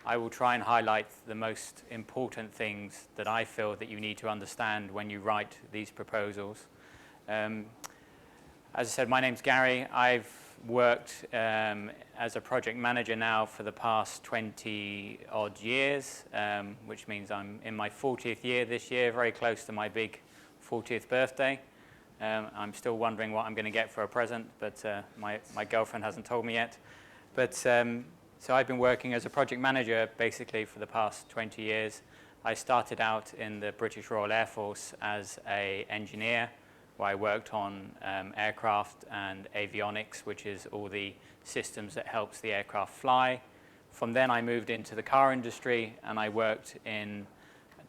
I will try and highlight the most important things that I feel that you need to understand when you write these proposals. As I said, my name's Gary. I've worked as a project manager now for the past 20 odd years, which means I'm in my 40th year this year, very close to my big 40th birthday. I'm still wondering what I'm going to get for a present, but my girlfriend hasn't told me yet. But so I've been working as a project manager basically for the past 20 years. I started out in the British Royal Air Force as an engineer, where I worked on aircraft and avionics, which is all the systems that helps the aircraft fly. From then I moved into the car industry and I worked in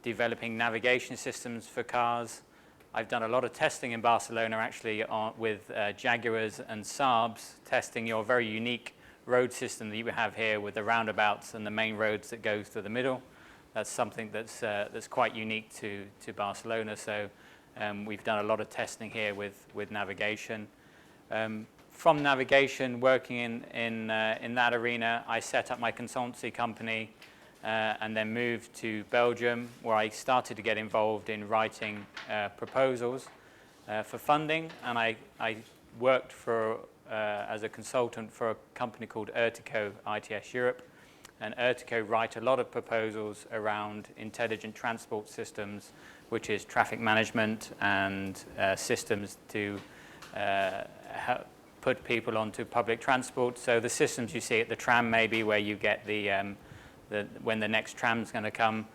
developing navigation systems for cars. I've done a lot of testing in Barcelona actually with Jaguars and Saabs, testing your very unique road system that you have here with the roundabouts and the main roads that go through the middle. That's something that's quite unique to Barcelona. So we've done a lot of testing here with navigation. From navigation, working in that arena, I set up my consultancy company and then moved to Belgium, where I started to get involved in writing proposals for funding. And I worked as a consultant for a company called Urtico ITS Europe. And Urtico write a lot of proposals around intelligent transport systems, which is traffic management and systems to help put people onto public transport. So the systems you see at the tram, maybe where you get when the next tram's going to come.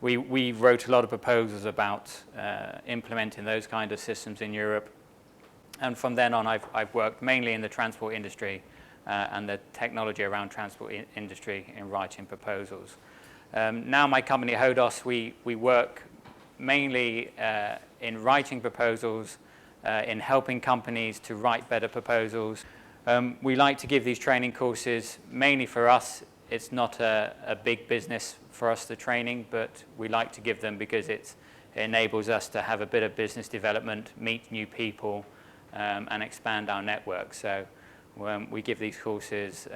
We wrote a lot of proposals about implementing those kind of systems in Europe. And from then on, I've worked mainly in the transport industry and the technology around transport industry in writing proposals. Now my company Hodos, we work mainly in writing proposals, in helping companies to write better proposals. We like to give these training courses mainly for us. It's not a big business for us, the training, but we like to give them because it enables us to have a bit of business development, meet new people, and expand our network. So we give these courses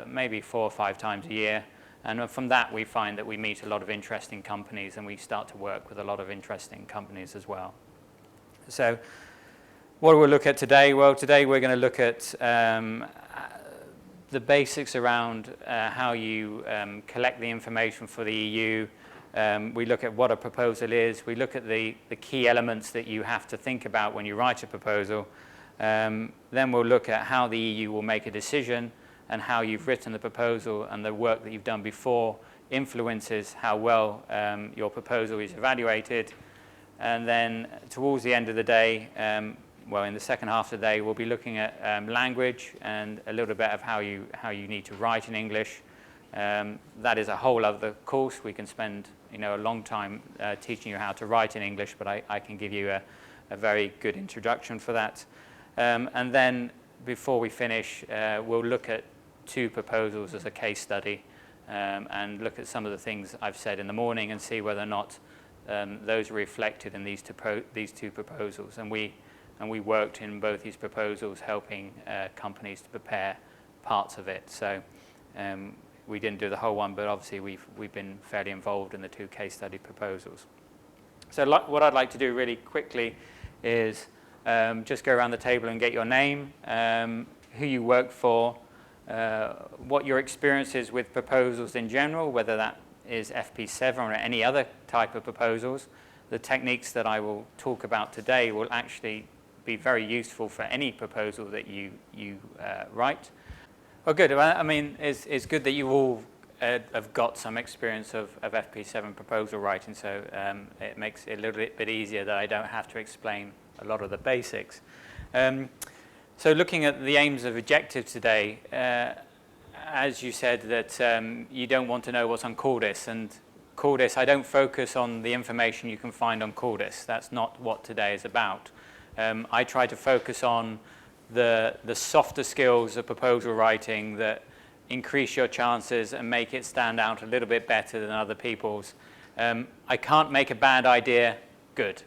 maybe 4 or 5 times a year. And from that, we find that we meet a lot of interesting companies, and we start to work with a lot of interesting companies as well. So what we'll look at today? Well, today we're going to look at the basics around how you collect the information for the EU. We look at what a proposal is. We look at the key elements that you have to think about when you write a proposal. Then we'll look at how the EU will make a decision and how you've written the proposal and the work that you've done before influences how well your proposal is evaluated. And then towards the end of the day, well, in the second half of the day, we'll be looking at language and a little bit of how you need to write in English. That is a whole other course. We can spend a long time teaching you how to write in English, but I can give you a very good introduction for that. And then before we finish, we'll look at 2 proposals as a case study and look at some of the things I've said in the morning and see whether or not those are reflected in these 2 proposals. And we worked in both these proposals helping companies to prepare parts of it. So we didn't do the whole one, but obviously we've been fairly involved in the 2 case study proposals. So what I'd like to do really quickly is just go around the table and get your name, who you work for, what your experience is with proposals in general, whether that is FP7 or any other type of proposals. The techniques that I will talk about today will actually be very useful for any proposal that you write. Well, good. I mean, it's good that you all have got some experience of FP7 proposal writing, so it makes it a little bit easier that I don't have to explain a lot of the basics. So looking at the aims of objectives today, as you said that you don't want to know what's on Cordis, and Cordis, I don't focus on the information you can find on Cordis. That's not what today is about. I try to focus on the softer skills of proposal writing that increase your chances and make it stand out a little bit better than other people's. I can't make a bad idea good.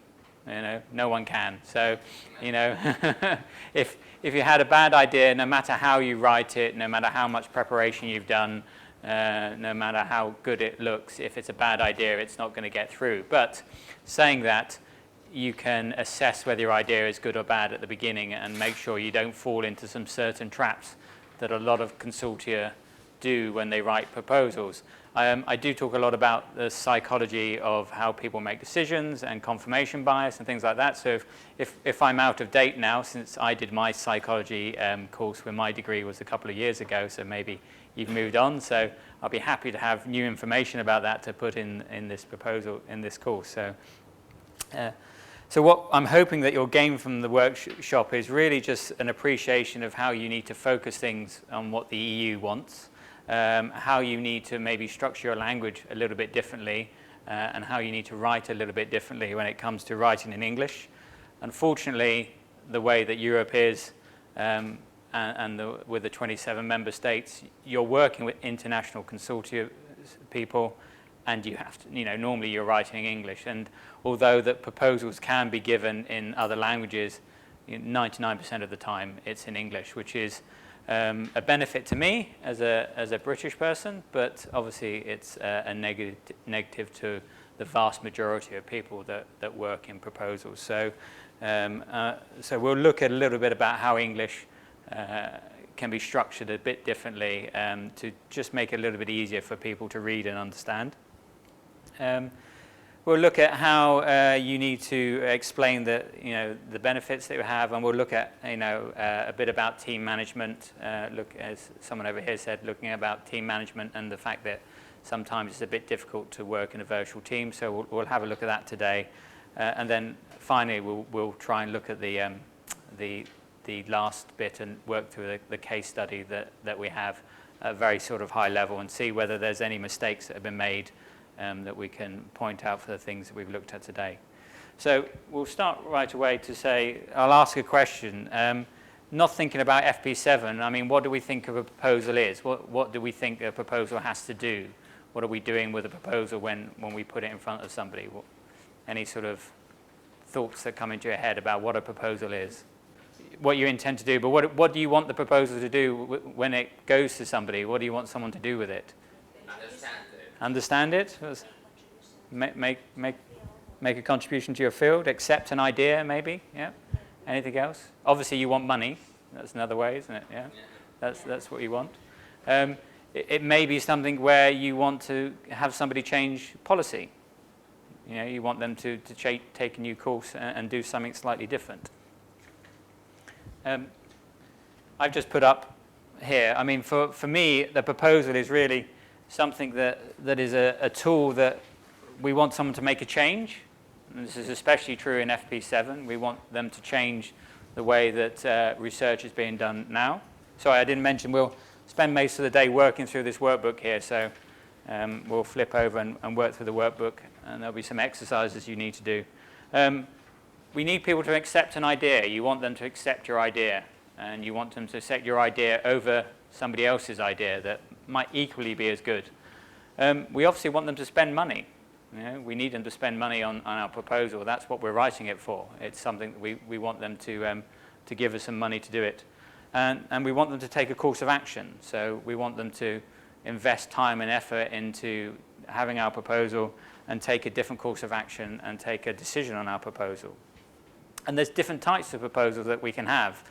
No one can. So, if you had a bad idea, no matter how you write it, no matter how much preparation you've done, no matter how good it looks. If it's a bad idea, it's not going to get through. But saying that, you can assess whether your idea is good or bad at the beginning and make sure you don't fall into some certain traps that a lot of consortia do when they write proposals. I do talk a lot about the psychology of how people make decisions and confirmation bias and things like that. So if I'm out of date now, since I did my psychology course when my degree was a couple of years ago, so maybe you've moved on. So I'll be happy to have new information about that to put in this proposal, in this course. So what I'm hoping that you'll gain from the workshop is really just an appreciation of how you need to focus things on what the EU wants, how you need to maybe structure your language a little bit differently, and how you need to write a little bit differently when it comes to writing in English. Unfortunately, the way that Europe is, with the 27 member states, you're working with international consortia people, and you have to, normally you're writing in English. And although that proposals can be given in other languages, 99% of the time it's in English, which is a benefit to me as a British person, but obviously it's a negative to the vast majority of people that work in proposals. So we'll look at a little bit about how English can be structured a bit differently to just make it a little bit easier for people to read and understand. We'll look at how you need to explain the benefits that you have, and we'll look at a bit about team management. Look, as someone over here said, looking about team management and the fact that sometimes it's a bit difficult to work in a virtual team. So we'll have a look at that today, and then finally we'll try and look at the last bit and work through the case study that we have at a very sort of high level and see whether there's any mistakes that have been made that we can point out for the things that we've looked at today. So we'll start right away to say, I'll ask a question. Not thinking about FP7, I mean, what do we think of a proposal is? What do we think a proposal has to do? What are we doing with a proposal when we put it in front of somebody? Any sort of thoughts that come into your head about what a proposal is? What you intend to do, but what do you want the proposal to do when it goes to somebody? What do you want someone to do with it? Understand it? Make a contribution to your field, accept an idea maybe, yeah? Anything else? Obviously you want money, that's another way, isn't it? Yeah, that's what you want. It may be something where you want to have somebody change policy. You want them to take a new course and do something slightly different. I've just put up here, I mean, for me, the proposal is really something that is a tool that we want someone to make a change. And this is especially true in FP7. We want them to change the way that research is being done now. Sorry, I didn't mention we'll spend most of the day working through this workbook here. So we'll flip over and work through the workbook, and there'll be some exercises you need to do. We need people to accept an idea. You want them to accept your idea, and you want them to accept your idea over somebody else's idea that might equally be as good. We obviously want them to spend money. We need them to spend money on our proposal. That's what we're writing it for. It's something that we want them to give us some money to do it. And we want them to take a course of action. So we want them to invest time and effort into having our proposal and take a different course of action and take a decision on our proposal. And there's different types of proposals that we can have.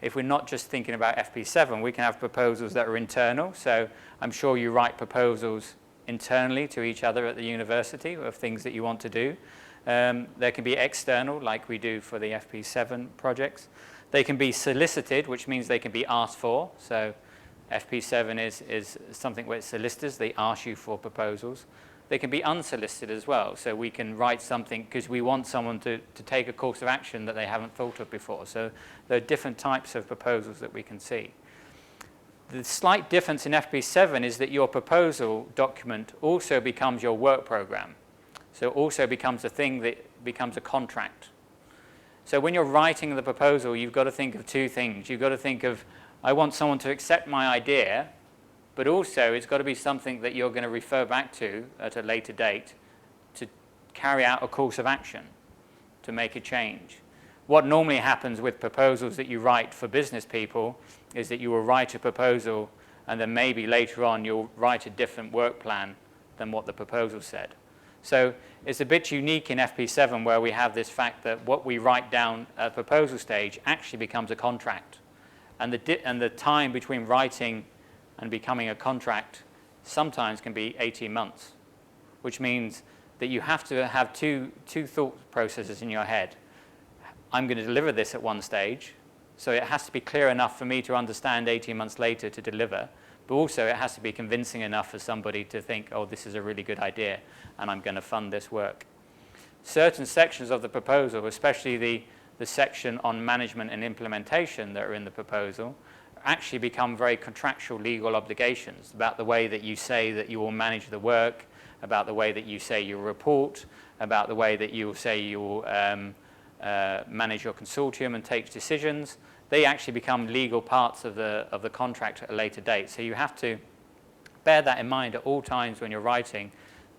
If we're not just thinking about FP7, we can have proposals that are internal. So I'm sure you write proposals internally to each other at the university of things that you want to do. There can be external, like we do for the FP7 projects. They can be solicited, which means they can be asked for. So FP7 is something where solicitors, they ask you for proposals. They can be unsolicited as well. So we can write something because we want someone to take a course of action that they haven't thought of before. So there are different types of proposals that we can see. The slight difference in FP7 is that your proposal document also becomes your work program. So it also becomes a thing that becomes a contract. So when you're writing the proposal, you've got to think of two things. You've got to think of, I want someone to accept my idea, but also it's got to be something that you're going to refer back to at a later date to carry out a course of action, to make a change. What normally happens with proposals that you write for business people is that you will write a proposal and then maybe later on you'll write a different work plan than what the proposal said. So it's a bit unique in FP7 where we have this fact that what we write down at proposal stage actually becomes a contract. And the time between writing and becoming a contract sometimes can be 18 months, which means that you have to have two thought processes in your head. I'm going to deliver this at one stage, so it has to be clear enough for me to understand 18 months later to deliver, but also it has to be convincing enough for somebody to think, oh, this is a really good idea, and I'm going to fund this work. Certain sections of the proposal, especially the section on management and implementation that are in the proposal, actually become very contractual legal obligations about the way that you say that you will manage the work, about the way that you say you'll report, about the way that you will say you will manage your consortium and take decisions. They actually become legal parts of the contract at a later date. So you have to bear that in mind at all times when you're writing,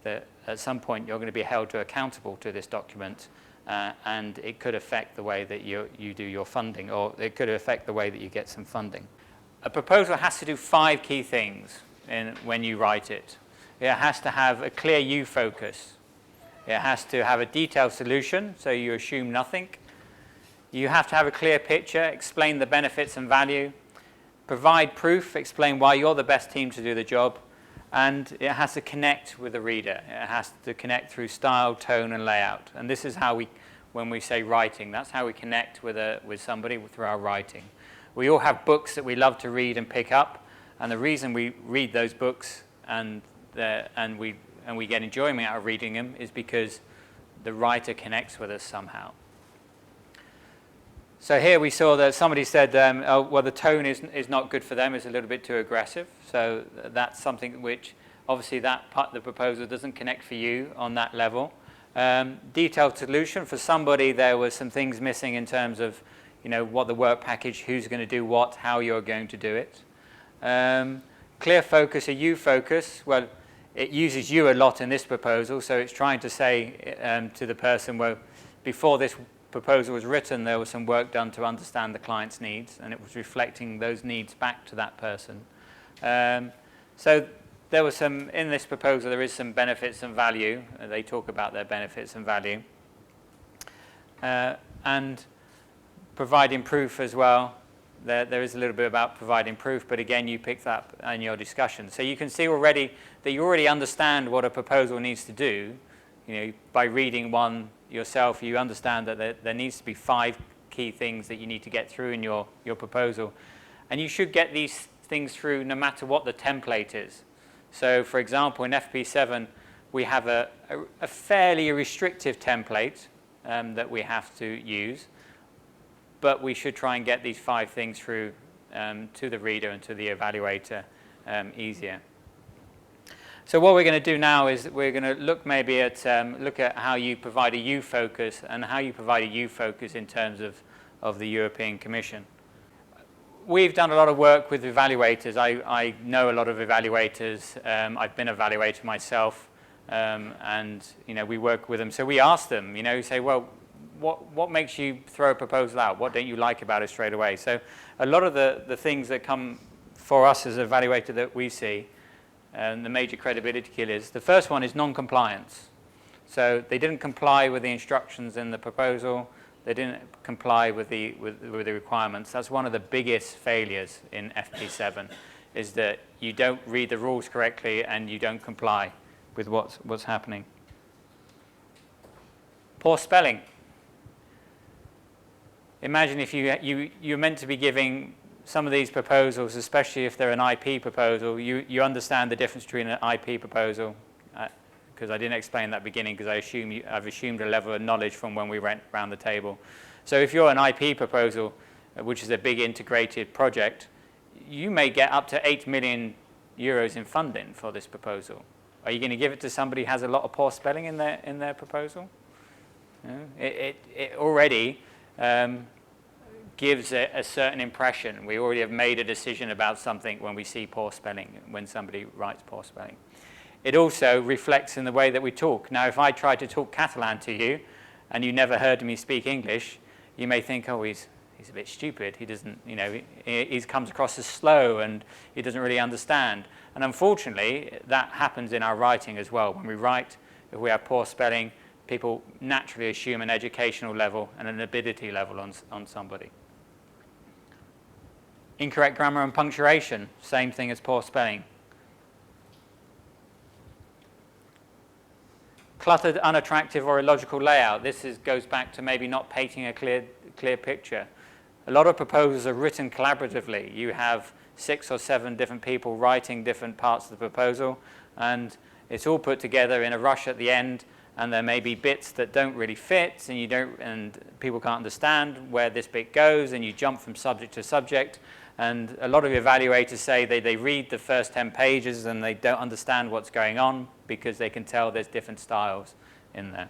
that at some point you're going to be held accountable to this document, and it could affect the way that you do your funding, or it could affect the way that you get some funding. A proposal has to do 5 key things when you write it. It has to have a clear you focus. It has to have a detailed solution, so you assume nothing. You have to have a clear picture, explain the benefits and value, provide proof, explain why you're the best team to do the job, and it has to connect with the reader. It has to connect through style, tone, and layout. And this is how when we say writing, that's how we connect with somebody through our writing. We all have books that we love to read and pick up, and the reason we read those books and we get enjoyment out of reading them is because the writer connects with us somehow. So here we saw that somebody said, oh, well, the tone is not good for them, it's a little bit too aggressive. So that's something which, obviously, that part of the proposal doesn't connect for you on that level. Detailed solution, for somebody, there were some things missing in terms of, what the work package, who's going to do what, how you're going to do it. Clear focus, a you focus. Well, it uses you a lot in this proposal, so it's trying to say to the person, well, before this proposal was written, there was some work done to understand the client's needs, and it was reflecting those needs back to that person. So there was some, in this proposal, there is some benefits and value. They talk about their benefits and value. And providing proof as well. There is a little bit about providing proof, but again, you picked that up in your discussion. So you can see already that you already understand what a proposal needs to do. By reading one yourself, you understand that there needs to be 5 key things that you need to get through in your proposal. And you should get these things through no matter what the template is. So, for example, in FP7, we have a fairly restrictive template that we have to use. But we should try and get these 5 things through to the reader and to the evaluator easier. So what we're going to do now is we're going to look maybe at how you provide a you focus and how you provide a you focus in terms of the European Commission. We've done a lot of work with evaluators. I know a lot of evaluators. I've been an evaluator myself, and we work with them. So we ask them, say, well, what makes you throw a proposal out? What don't you like about it straight away? So a lot of the things that come for us as an evaluator that we see, and the major credibility killers, the first one is non-compliance. So they didn't comply with the instructions in the proposal. They didn't comply with the requirements. That's one of the biggest failures in FP7, is that you don't read the rules correctly and you don't comply with what's happening. Poor spelling. Imagine if you're meant to be giving some of these proposals, especially if they're an IP proposal, you understand the difference between an IP proposal, because I didn't explain that at the beginning, because I've assumed a level of knowledge from when we went around the table. So if you're an IP proposal, which is a big integrated project, you may get up to 8 million euros in funding for this proposal. Are you going to give it to somebody who has a lot of poor spelling in their proposal? It already gives a certain impression. We already have made a decision about something when we see poor spelling, when somebody writes poor spelling. It also reflects in the way that we talk. Now, if I try to talk Catalan to you, and you never heard me speak English, you may think, oh, he's he's a bit stupid. He doesn't, he comes across as slow and he doesn't really understand. And unfortunately, that happens in our writing as well. When we write, if we have poor spelling, people naturally assume an educational level and an ability level on somebody. Incorrect grammar and punctuation, same thing as poor spelling. Cluttered, unattractive, or illogical layout. This goes back to maybe not painting a clear picture. A lot of proposals are written collaboratively. You have 6 or 7 different people writing different parts of the proposal, and it's all put together in a rush at the end, and there may be bits that don't really fit, and people can't understand where this bit goes, and you jump from subject to subject. And a lot of evaluators say they read the first 10 pages and they don't understand what's going on because they can tell there's different styles in there.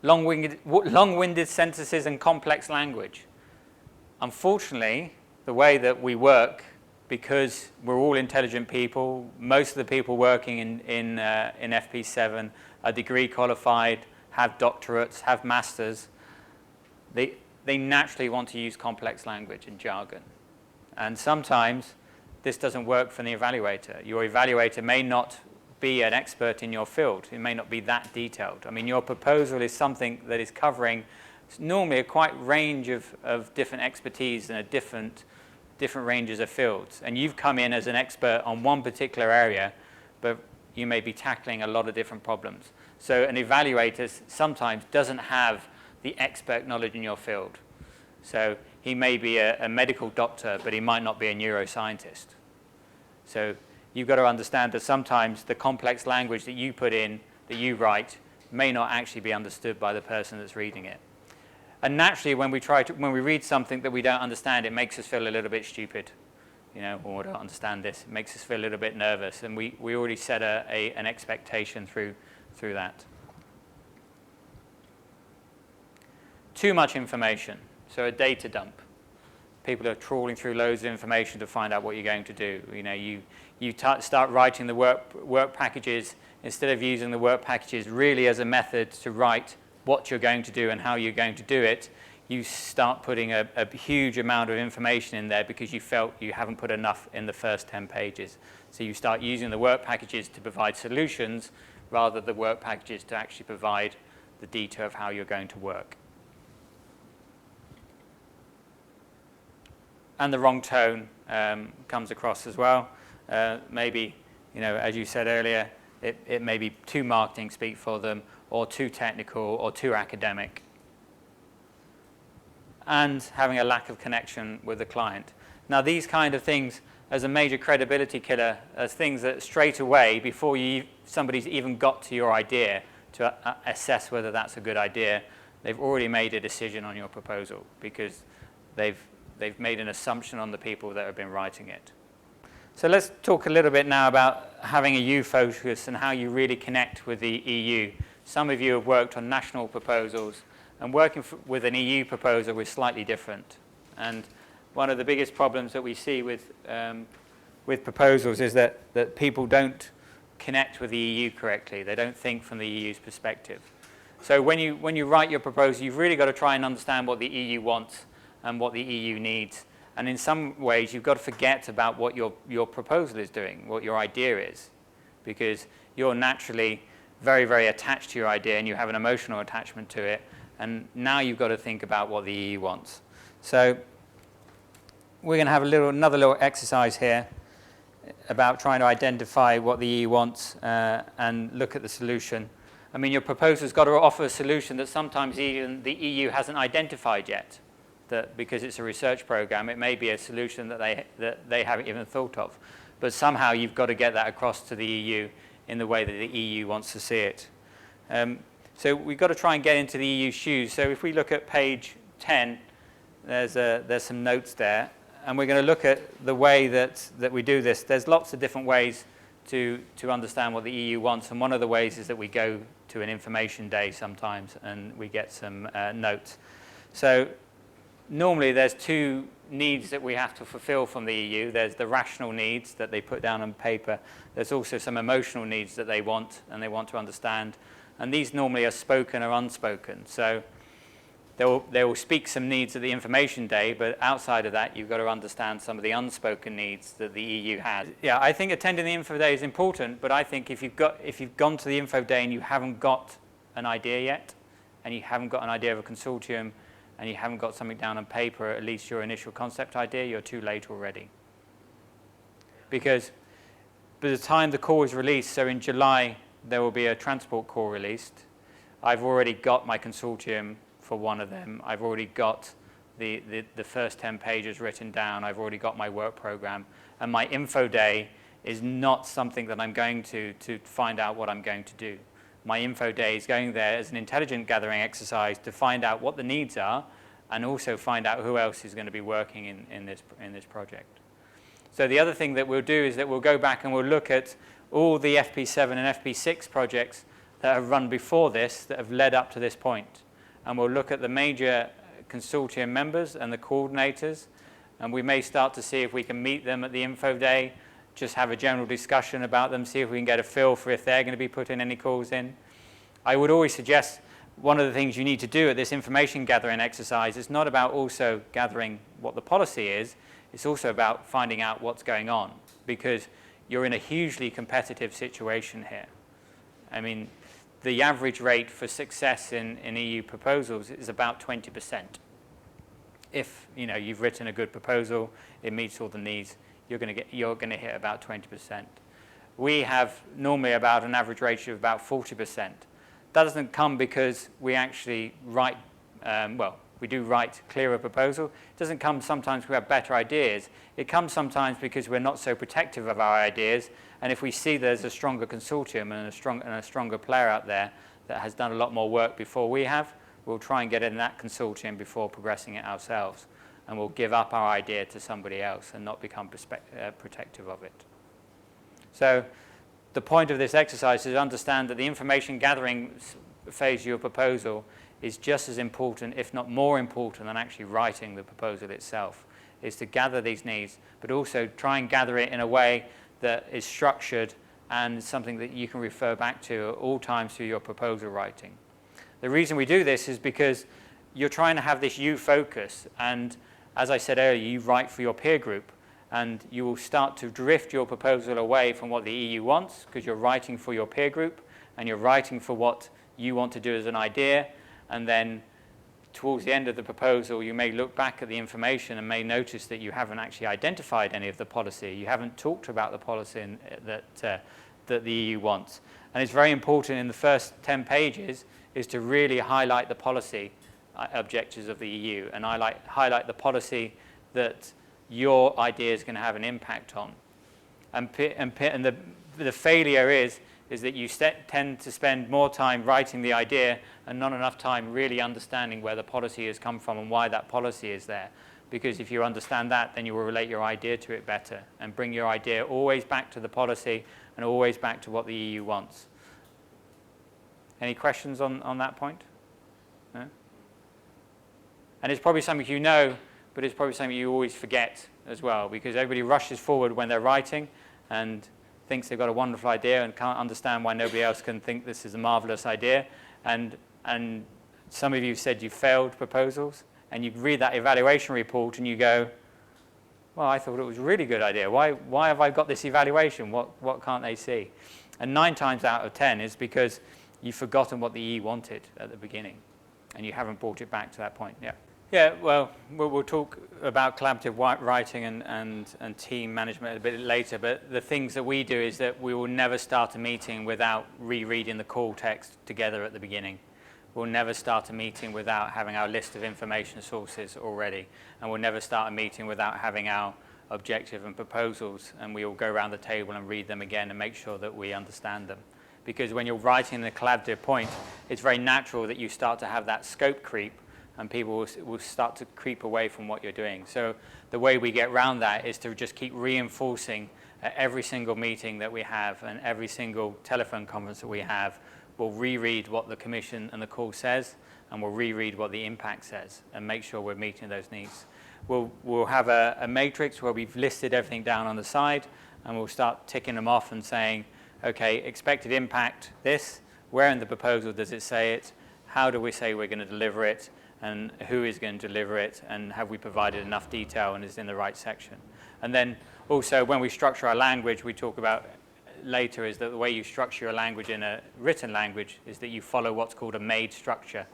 Long-winded sentences and complex language. Unfortunately, the way that we work, because we're all intelligent people, most of the people working in FP7 are degree qualified, have doctorates, have masters. They naturally want to use complex language and jargon. And sometimes this doesn't work for the evaluator. Your evaluator may not be an expert in your field. It may not be that detailed. I mean, your proposal is something that is covering normally a quite range of different expertise and different ranges of fields. And you've come in as an expert on one particular area, but you may be tackling a lot of different problems. So an evaluator sometimes doesn't have the expert knowledge in your field. So he may be a medical doctor, but he might not be a neuroscientist. So you've got to understand that sometimes the complex language that you put in, that you write, may not actually be understood by the person that's reading it. And naturally, when we read something that we don't understand, it makes us feel a little bit stupid. I don't understand this. It makes us feel a little bit nervous, and we already set an expectation through that. Too much information, so a data dump. People are trawling through loads of information to find out what you're going to do. You start writing the work packages. Instead of using the work packages really as a method to write what you're going to do and how you're going to do it, you start putting a huge amount of information in there because you felt you haven't put enough in the first 10 pages. So you start using the work packages to provide solutions rather than the work packages to actually provide the detail of how you're going to work. And the wrong tone comes across as well. Maybe, as you said earlier, it may be too marketing speak for them, or too technical, or too academic. And having a lack of connection with the client. Now, these kind of things, as a major credibility killer, as things that straight away, before somebody's even got to your idea to assess whether that's a good idea, they've already made a decision on your proposal because they've made an assumption on the people that have been writing it. So let's talk a little bit now about having a EU focus and how you really connect with the EU. Some of you have worked on national proposals, and working with an EU proposal is slightly different. And one of the biggest problems that we see with proposals is that people don't connect with the EU correctly. They don't think from the EU's perspective. So when you write your proposal, you've really got to try and understand what the EU wants and what the EU needs. And in some ways, you've got to forget about what your proposal is doing, what your idea is, because you're naturally very, very attached to your idea and you have an emotional attachment to it. And now you've got to think about what the EU wants. So we're going to have another little exercise here about trying to identify what the EU wants and look at the solution. I mean, your proposal's got to offer a solution that sometimes even the EU hasn't identified yet. That because it's a research program, it may be a solution that they haven't even thought of. But somehow you've got to get that across to the EU in the way that the EU wants to see it. So we've got to try and get into the EU's shoes. So if we look at page 10, there's some notes there. And we're going to look at the way that we do this. There's lots of different ways to understand what the EU wants. And one of the ways is that we go to an information day sometimes and we get some notes. So normally there's two needs that we have to fulfill from the EU. There's the rational needs that they put down on paper. There's also some emotional needs that they want and they want to understand. And these normally are spoken or unspoken. So they will speak some needs at the information day, but outside of that, you've got to understand some of the unspoken needs that the EU has. Yeah, I think attending the info day is important, but I think if you've gone to the info day and you haven't got an idea yet, and you haven't got an idea of a consortium, and you haven't got something down on paper, at least your initial concept idea, you're too late already. Because by the time the core is released, so in July, there will be a transport core released. I've already got my consortium for one of them. I've already got the first 10 pages written down. I've already got my work program. And my info day is not something that I'm going to find out what I'm going to do. My info day is going there as an intelligence gathering exercise to find out what the needs are and also find out who else is going to be working in this project. So the other thing that we'll do is that we'll go back and we'll look at all the FP7 and FP6 projects that have run before this, that have led up to this point. And we'll look at the major consortium members and the coordinators, and we may start to see if we can meet them at the info day, just have a general discussion about them, see if we can get a feel for if they're going to be putting any calls in. I would always suggest one of the things you need to do at this information gathering exercise is not about also gathering what the policy is, it's also about finding out what's going on, because you're in a hugely competitive situation here. I mean, the average rate for success in EU proposals is about 20%. If you've written a good proposal, it meets all the needs, you're going to hit about 20%. We have normally about an average ratio of about 40%. That doesn't come because we actually write, we do write clearer proposal. It doesn't come sometimes we have better ideas. It comes sometimes because we're not so protective of our ideas, and if we see there's a stronger consortium and a stronger player out there that has done a lot more work before we have, we'll try and get in that consortium before progressing it ourselves, and we'll give up our idea to somebody else and not become protective of it. So the point of this exercise is to understand that the information gathering phase of your proposal is just as important, if not more important, than actually writing the proposal itself, is to gather these needs, but also try and gather it in a way that is structured and something that you can refer back to at all times through your proposal writing. The reason we do this is because you're trying to have this you focus, and as I said earlier, you write for your peer group, and you will start to drift your proposal away from what the EU wants, because you're writing for your peer group, and you're writing for what you want to do as an idea, and then towards the end of the proposal, you may look back at the information and may notice that you haven't actually identified any of the policy. You haven't talked about the policy that the EU wants. And it's very important in the first 10 pages is to really highlight the policy objectives of the EU and highlight the policy that your idea is going to have an impact on. And the failure is that you tend to spend more time writing the idea and not enough time really understanding where the policy has come from and why that policy is there. Because if you understand that, then you will relate your idea to it better and bring your idea always back to the policy and always back to what the EU wants. Any questions on that point? No? And it's probably something you know, but it's probably something you always forget as well, because everybody rushes forward when they're writing and thinks they've got a wonderful idea and can't understand why nobody else can think this is a marvelous idea. And some of you said you failed proposals, and you read that evaluation report and you go, well, I thought it was a really good idea. Why have I got this evaluation? What can't they see? And 9 times out of 10 is because you've forgotten what the EU wanted at the beginning, and you haven't brought it back to that point. Yeah. Yeah, well, we'll talk about collaborative writing and team management a bit later, but the things that we do is that we will never start a meeting without rereading the call text together at the beginning. We'll never start a meeting without having our list of information sources already, and we'll never start a meeting without having our objective and proposals, and we will go around the table and read them again and make sure that we understand them. Because when you're writing the collaborative point, it's very natural that you start to have that scope creep, and people will start to creep away from what you're doing. So the way we get around that is to just keep reinforcing at every single meeting that we have and every single telephone conference that we have. We'll reread what the Commission and the call says, and we'll reread what the impact says and make sure we're meeting those needs. We'll have a matrix where we've listed everything down on the side, and we'll start ticking them off and saying, okay, expected impact, this, where in the proposal does it say it? how do we say we're going to deliver it, and who is going to deliver it, and have we provided enough detail and is in the right section. And then also when we structure our language, we talk about later is that the way you structure your language in a written language is that you follow what's called a made structure.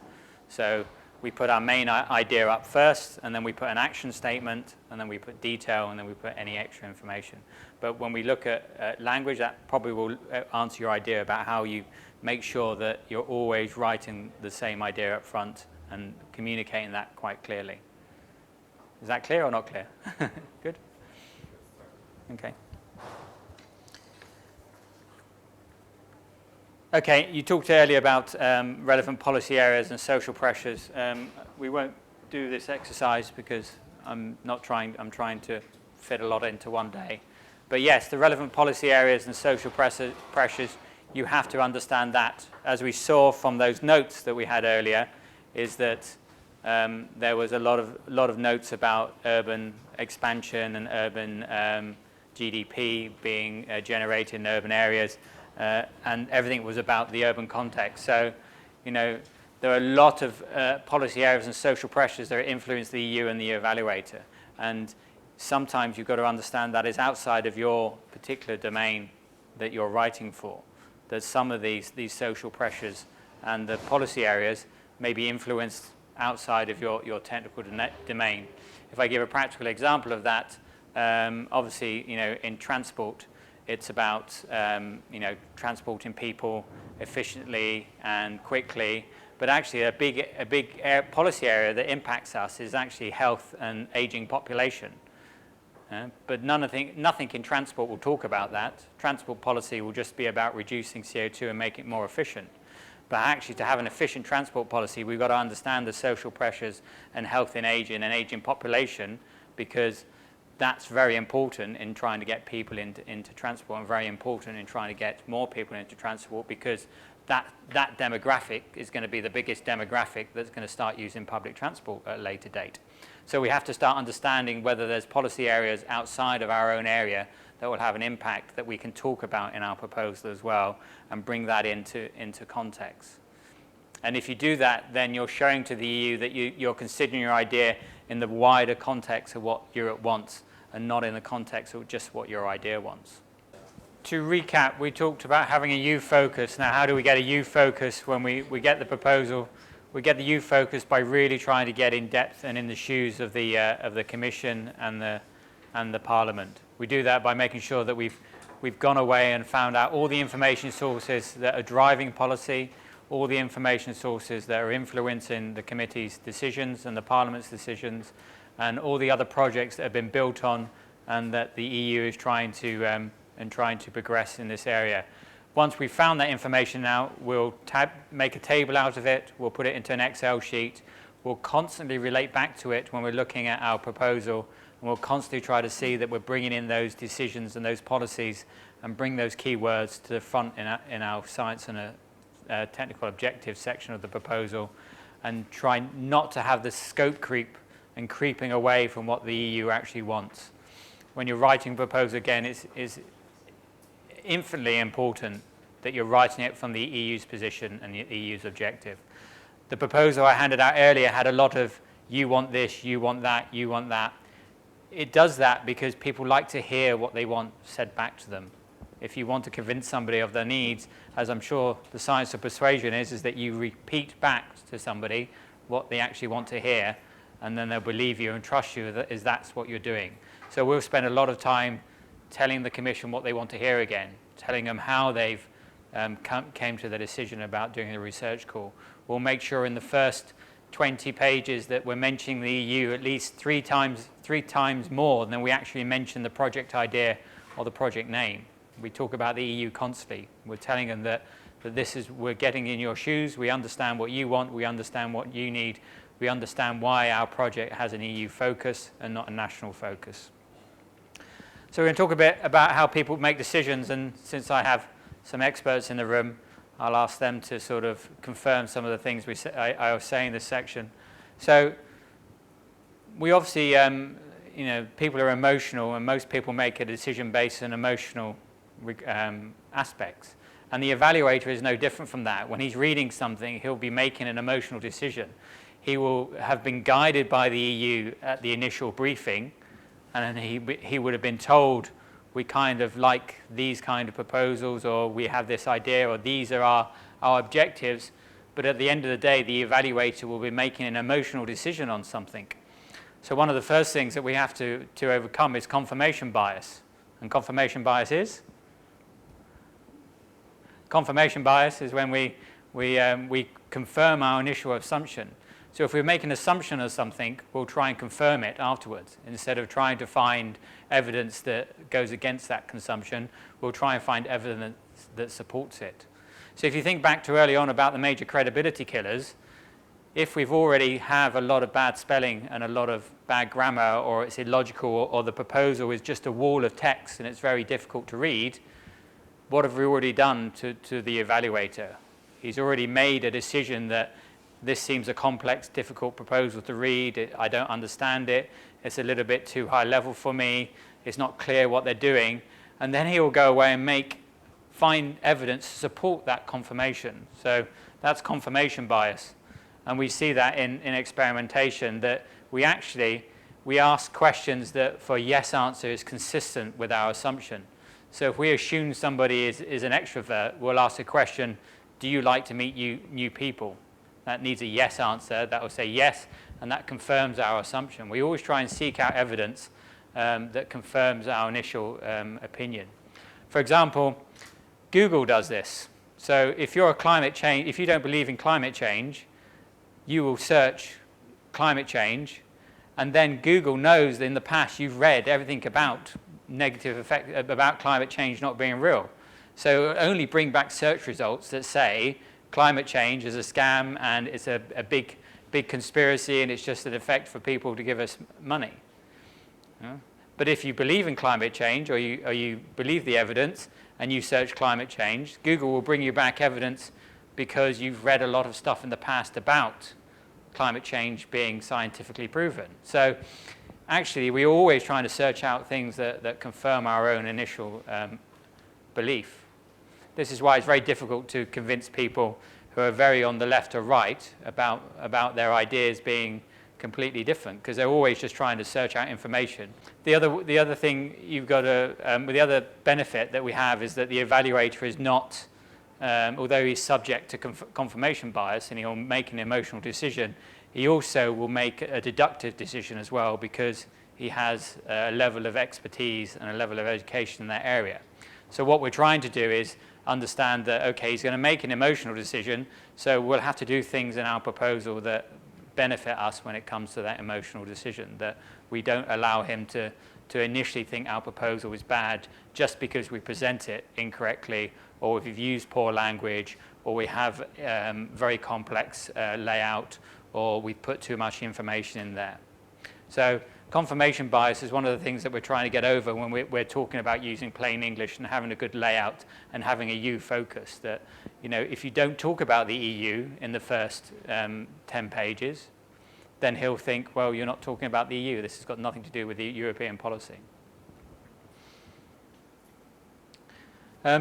So we put our main idea up first, and then we put an action statement, and then we put detail, and then we put any extra information. But when we look at language, that probably will answer your idea about how you make sure that you're always writing the same idea up front and communicating that quite clearly. Is that clear or not clear? Good? Okay. Okay, you talked earlier about relevant policy areas and social pressures. We won't do this exercise because I'm trying to fit a lot into one day. But yes, the relevant policy areas and social pressures, you have to understand that. As we saw from those notes that we had earlier, is that there was a lot of notes about urban expansion and urban GDP being generated in urban areas. And everything was about the urban context. So, there are a lot of policy areas and social pressures that influence the EU and the EU evaluator. And sometimes you've got to understand that is outside of your particular domain that you're writing for. That some of these social pressures and the policy areas may be influenced outside of your technical domain. If I give a practical example of that, obviously, in transport, it's about transporting people efficiently and quickly. But actually, a big policy area that impacts us is actually health and aging population. But nothing in transport will talk about that. Transport policy will just be about reducing CO2 and making it more efficient. But actually, to have an efficient transport policy, we've got to understand the social pressures and health in aging and aging population, because that's very important in trying to get people into transport, and very important in trying to get more people into transport, because that demographic is going to be the biggest demographic that's going to start using public transport at a later date. So we have to start understanding whether there's policy areas outside of our own area that will have an impact that we can talk about in our proposal as well, and bring that into context. And if you do that, then you're showing to the EU that you're considering your idea in the wider context of what Europe wants, and not in the context of just what your idea wants. To recap, we talked about having a U focus. Now, how do we get a U focus when we get the proposal? We get the U focus by really trying to get in depth and in the shoes of the Commission and the Parliament. We do that by making sure that we've gone away and found out all the information sources that are driving policy, all the information sources that are influencing the committee's decisions and the Parliament's decisions, and all the other projects that have been built on and that the EU is trying to progress in this area. Once we've found that information out, we'll make a table out of it, we'll put it into an Excel sheet, we'll constantly relate back to it when we're looking at our proposal, and we'll constantly try to see that we're bringing in those decisions and those policies and bring those keywords to the front in our science and technical objectives section of the proposal, and try not to have the scope creep and creeping away from what the EU actually wants. When you're writing a proposal, again, it's infinitely important that you're writing it from the EU's position and the EU's objective. The proposal I handed out earlier had a lot of you want this, you want that, you want that. It does that because people like to hear what they want said back to them. If you want to convince somebody of their needs, as I'm sure the science of persuasion is that you repeat back to somebody what they actually want to hear, and then they'll believe you and trust you that's what you're doing. So we'll spend a lot of time telling the Commission what they want to hear again, telling them how they've came to the decision about doing the research call. We'll make sure in the first 20 pages that we're mentioning the EU at least three times more than we actually mention the project idea or the project name. We talk about the EU constantly. We're telling them that we're getting in your shoes, we understand what you want, we understand what you need, we understand why our project has an EU focus and not a national focus. So we're going to talk a bit about how people make decisions, and since I have some experts in the room, I'll ask them to sort of confirm some of the things I was saying in this section. So we obviously, people are emotional, and most people make a decision based on emotional aspects. And the evaluator is no different from that. When he's reading something, he'll be making an emotional decision. He will have been guided by the EU at the initial briefing, and he would have been told, we kind of like these kind of proposals, or we have this idea, or these are our objectives. But at the end of the day, the evaluator will be making an emotional decision on something. So one of the first things that we have to overcome is confirmation bias. And confirmation bias is? Confirmation bias is when we confirm our initial assumption. So if we make an assumption of something, we'll try and confirm it afterwards. Instead of trying to find evidence that goes against that consumption, we'll try and find evidence that supports it. So if you think back to early on about the major credibility killers, if we've already have a lot of bad spelling and a lot of bad grammar, or it's illogical, or the proposal is just a wall of text and it's very difficult to read, what have we already done to the evaluator? He's already made a decision that this seems a complex, difficult proposal to read. I don't understand it. It's a little bit too high level for me. It's not clear what they're doing. And then he will go away and find evidence to support that confirmation. So that's confirmation bias. And we see that in experimentation, that we ask questions that for yes answer is consistent with our assumption. So if we assume somebody is an extrovert, we'll ask a question, do you like to meet new people? That needs a yes answer. That will say yes, and that confirms our assumption. We always try and seek out evidence that confirms our initial opinion. For example, Google does this. So if you're if you don't believe in climate change, you will search climate change, and then Google knows that in the past you've read everything about negative effect, about climate change not being real. So it'll only bring back search results that say climate change is a scam and it's a big conspiracy and it's just an effect for people to give us money. Yeah? But if you believe in climate change, or you believe the evidence and you search climate change, Google will bring you back evidence because you've read a lot of stuff in the past about climate change being scientifically proven. So actually, we're always trying to search out things that confirm our own initial belief. This is why it's very difficult to convince people who are very on the left or right about their ideas being completely different, because they're always just trying to search out information. The other thing you've got to, the other benefit that we have is that the evaluator is not, although he's subject to confirmation bias and he'll make an emotional decision, he also will make a deductive decision as well, because he has a level of expertise and a level of education in that area. So what we're trying to do is understand that, okay, he's going to make an emotional decision, so we'll have to do things in our proposal that benefit us when it comes to that emotional decision, that we don't allow him to initially think our proposal is bad just because we present it incorrectly, or if we've used poor language, or we have very complex layout, or we put too much information in there. So confirmation bias is one of the things that we're trying to get over when we're talking about using plain English and having a good layout and having a EU focus. That, you know, if you don't talk about the EU in the first 10 pages, then he'll think, well, you're not talking about the EU. This has got nothing to do with the European policy.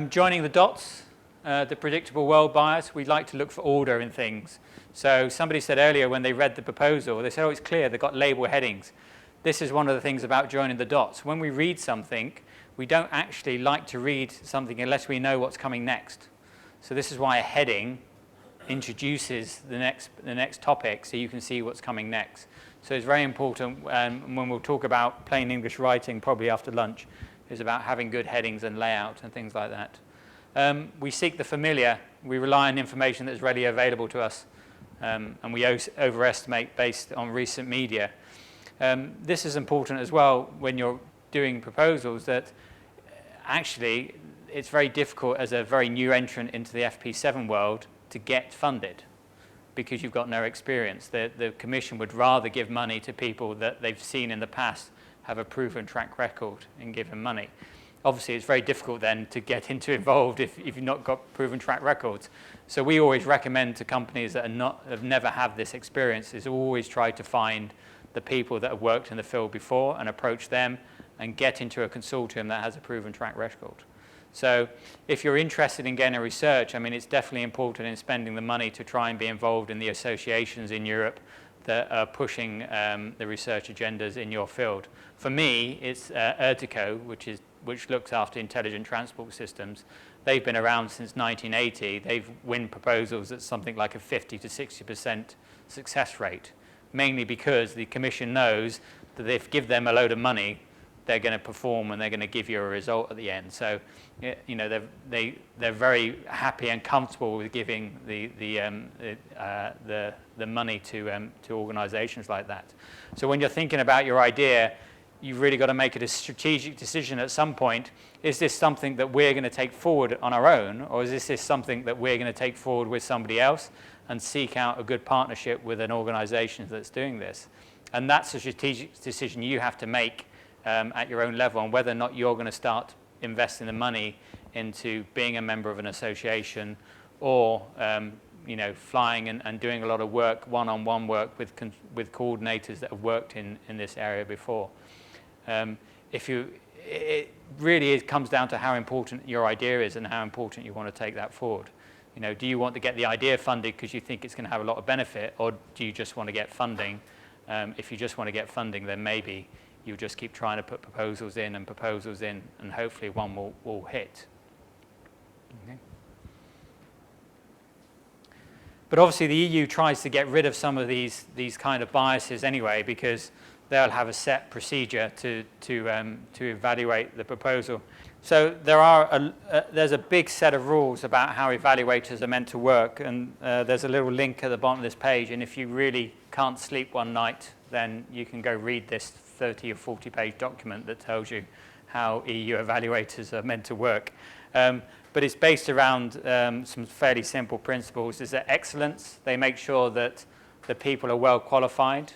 Joining the dots, the predictable world bias, we like to look for order in things. So somebody said earlier when they read the proposal, they said, oh, it's clear, they've got label headings. This is one of the things about joining the dots. When we read something, we don't actually like to read something unless we know what's coming next. So this is why a heading introduces the next topic, so you can see what's coming next. So it's very important, when we'll talk about plain English writing, probably after lunch, is about having good headings and layout and things like that. We seek the familiar. We rely on information that's readily available to us, and we overestimate based on recent media. This is important as well when you're doing proposals, that actually it's very difficult as a very new entrant into the FP7 world to get funded because you've got no experience. The Commission would rather give money to people that they've seen in the past have a proven track record in giving money. Obviously, it's very difficult then to get involved if you've not got proven track records. So we always recommend to companies that have never had this experience is always try to find the people that have worked in the field before and approach them and get into a consortium that has a proven track record. So if you're interested in getting research, I mean, it's definitely important in spending the money to try and be involved in the associations in Europe that are pushing the research agendas in your field. For me, it's Ertico, which looks after intelligent transport systems. They've been around since 1980. They've won proposals at something like a 50 to 60% success rate, mainly because the Commission knows that if you give them a load of money, they're going to perform and they're going to give you a result at the end. So, you know, they're very happy and comfortable with giving the money to organisations like that. So when you're thinking about your idea, you've really got to make it a strategic decision at some point. Is this something that we're going to take forward on our own, or is this something that we're going to take forward with somebody else and seek out a good partnership with an organisation that's doing this? And that's a strategic decision you have to make at your own level, on whether or not you're going to start investing the money into being a member of an association, or you know, flying and doing a lot of work, one-on-one work with coordinators that have worked in this area before. It really comes down to how important your idea is and how important you want to take that forward. You know, do you want to get the idea funded because you think it's going to have a lot of benefit, or do you just want to get funding? If you just want to get funding, then maybe you'll just keep trying to put proposals in, and hopefully one will hit. Okay. But obviously the EU tries to get rid of some of these kind of biases anyway, because they'll have a set procedure to evaluate the proposal. So there's a big set of rules about how evaluators are meant to work, and there's a little link at the bottom of this page, and if you really can't sleep one night, then you can go read this 30 or 40 page document that tells you how EU evaluators are meant to work. But it's based around some fairly simple principles. Is that excellence? They make sure that the people are well qualified,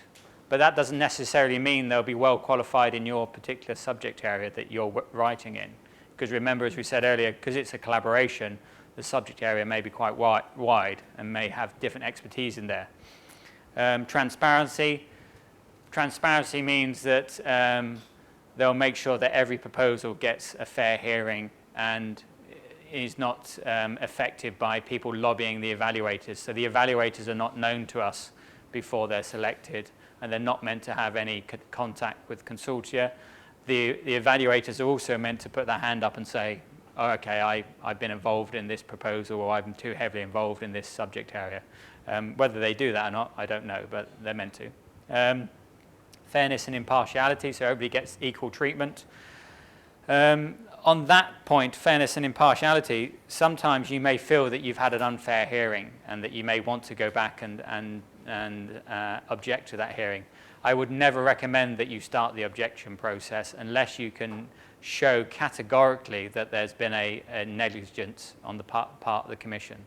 but that doesn't necessarily mean they'll be well qualified in your particular subject area that you're writing in. Because remember, as we said earlier, because it's a collaboration, the subject area may be quite wide and may have different expertise in there. Transparency. Transparency means that they'll make sure that every proposal gets a fair hearing and is not affected by people lobbying the evaluators. So the evaluators are not known to us before they're selected, and they're not meant to have any contact with consortia. The evaluators are also meant to put their hand up and say, oh, okay, I've been involved in this proposal, or I'm too heavily involved in this subject area. Whether they do that or not, I don't know, but they're meant to. Fairness and impartiality, so everybody gets equal treatment. On that point, fairness and impartiality, sometimes you may feel that you've had an unfair hearing and that you may want to go back and object to that hearing. I would never recommend that you start the objection process unless you can show categorically that there's been a negligence on the part of the Commission.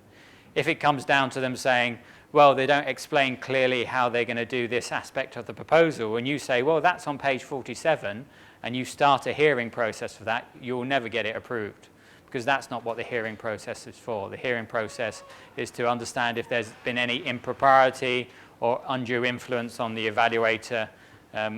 If it comes down to them saying, well, they don't explain clearly how they're going to do this aspect of the proposal, and you say, well, that's on page 47, and you start a hearing process for that, you'll never get it approved, because that's not what the hearing process is for. The hearing process is to understand if there's been any impropriety or undue influence on the evaluator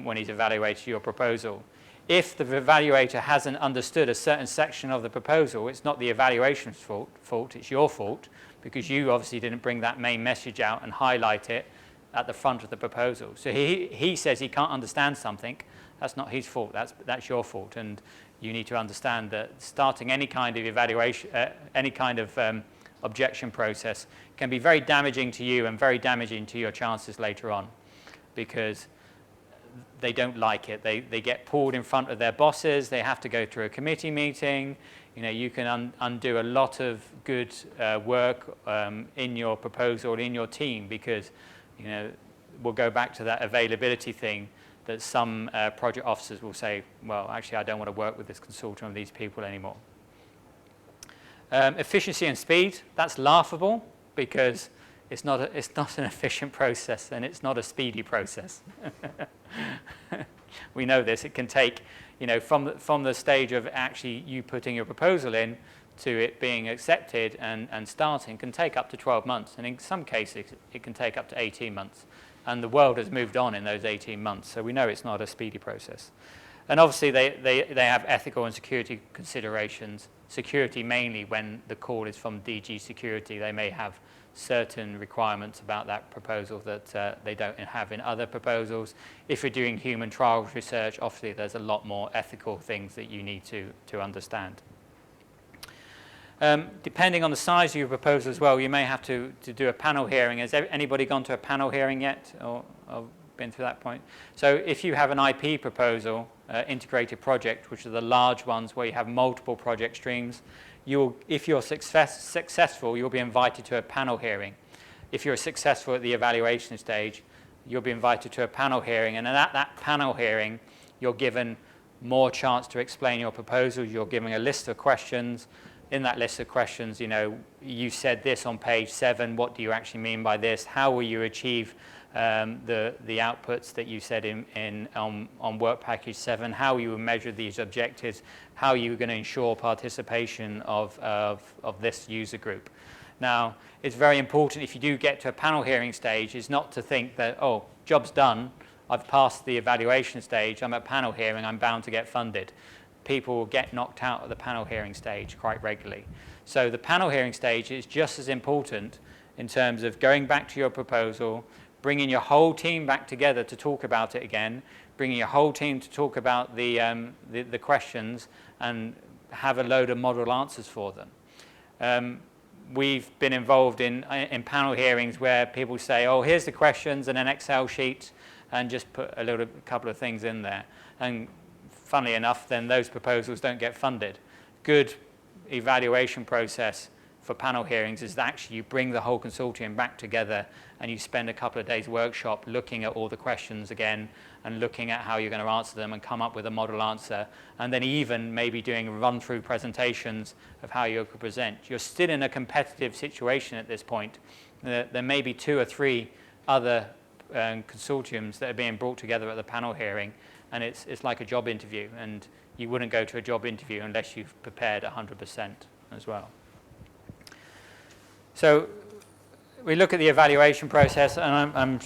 when he's evaluated your proposal. If the evaluator hasn't understood a certain section of the proposal, it's not the evaluation's fault, it's your fault, because you obviously didn't bring that main message out and highlight it at the front of the proposal. So he says he can't understand something. That's not his fault, that's your fault. And you need to understand that starting any kind of evaluation, any kind of objection process can be very damaging to you and very damaging to your chances later on, because they don't like it. They get pulled in front of their bosses. They have to go through a committee meeting. You know, you can undo a lot of good work in your proposal, in your team, because, you know, we'll go back to that availability thing, that some project officers will say, well, actually, I don't want to work with this consultant or these people anymore. Efficiency and speed, that's laughable, because it's not an efficient process, and it's not a speedy process. We know this. It can take, you know, from the stage of actually you putting your proposal in to it being accepted and starting, can take up to 12 months. And in some cases, it can take up to 18 months. And the world has moved on in those 18 months. So we know it's not a speedy process. And obviously, they have ethical and security considerations security mainly when the call is from DG security. They may have certain requirements about that proposal that they don't have in other proposals. If you're doing human trials research, obviously there's a lot more ethical things that you need to understand. Depending on the size of your proposal as well, you may have to do a panel hearing. Has anybody gone to a panel hearing yet, or been through that point? So if you have an IP proposal, integrated project, which are the large ones where you have multiple project streams, if you're successful, you'll be invited to a panel hearing. If you're successful at the evaluation stage, you'll be invited to a panel hearing, and at that panel hearing, you're given more chance to explain your proposal. You're given a list of questions. In that list of questions, you said this on page 7. What do you actually mean by this? How will you achieve the outputs that you said on work package 7? How you will measure these objectives? How are you going to ensure participation of this user group? Now, it's very important if you do get to a panel hearing stage, is not to think that, oh, job's done, I've passed the evaluation stage, I'm at panel hearing, I'm bound to get funded. People will get knocked out at the panel hearing stage quite regularly. So the panel hearing stage is just as important in terms of going back to your proposal, bringing your whole team back together to talk about it again, bringing your whole team to talk about the questions and have a load of model answers for them. We've been involved in panel hearings where people say, oh, here's the questions and an Excel sheet, and just put a couple of things in there. And funnily enough, then those proposals don't get funded. Good evaluation process for panel hearings is that actually you bring the whole consortium back together and you spend a couple of days workshop looking at all the questions again and looking at how you're going to answer them and come up with a model answer, and then even maybe doing run-through presentations of how you could present. You're still in a competitive situation at this point. There may be 2 or 3 other consortiums that are being brought together at the panel hearing, and it's like a job interview, and you wouldn't go to a job interview unless you've prepared 100% as well. So we look at the evaluation process, and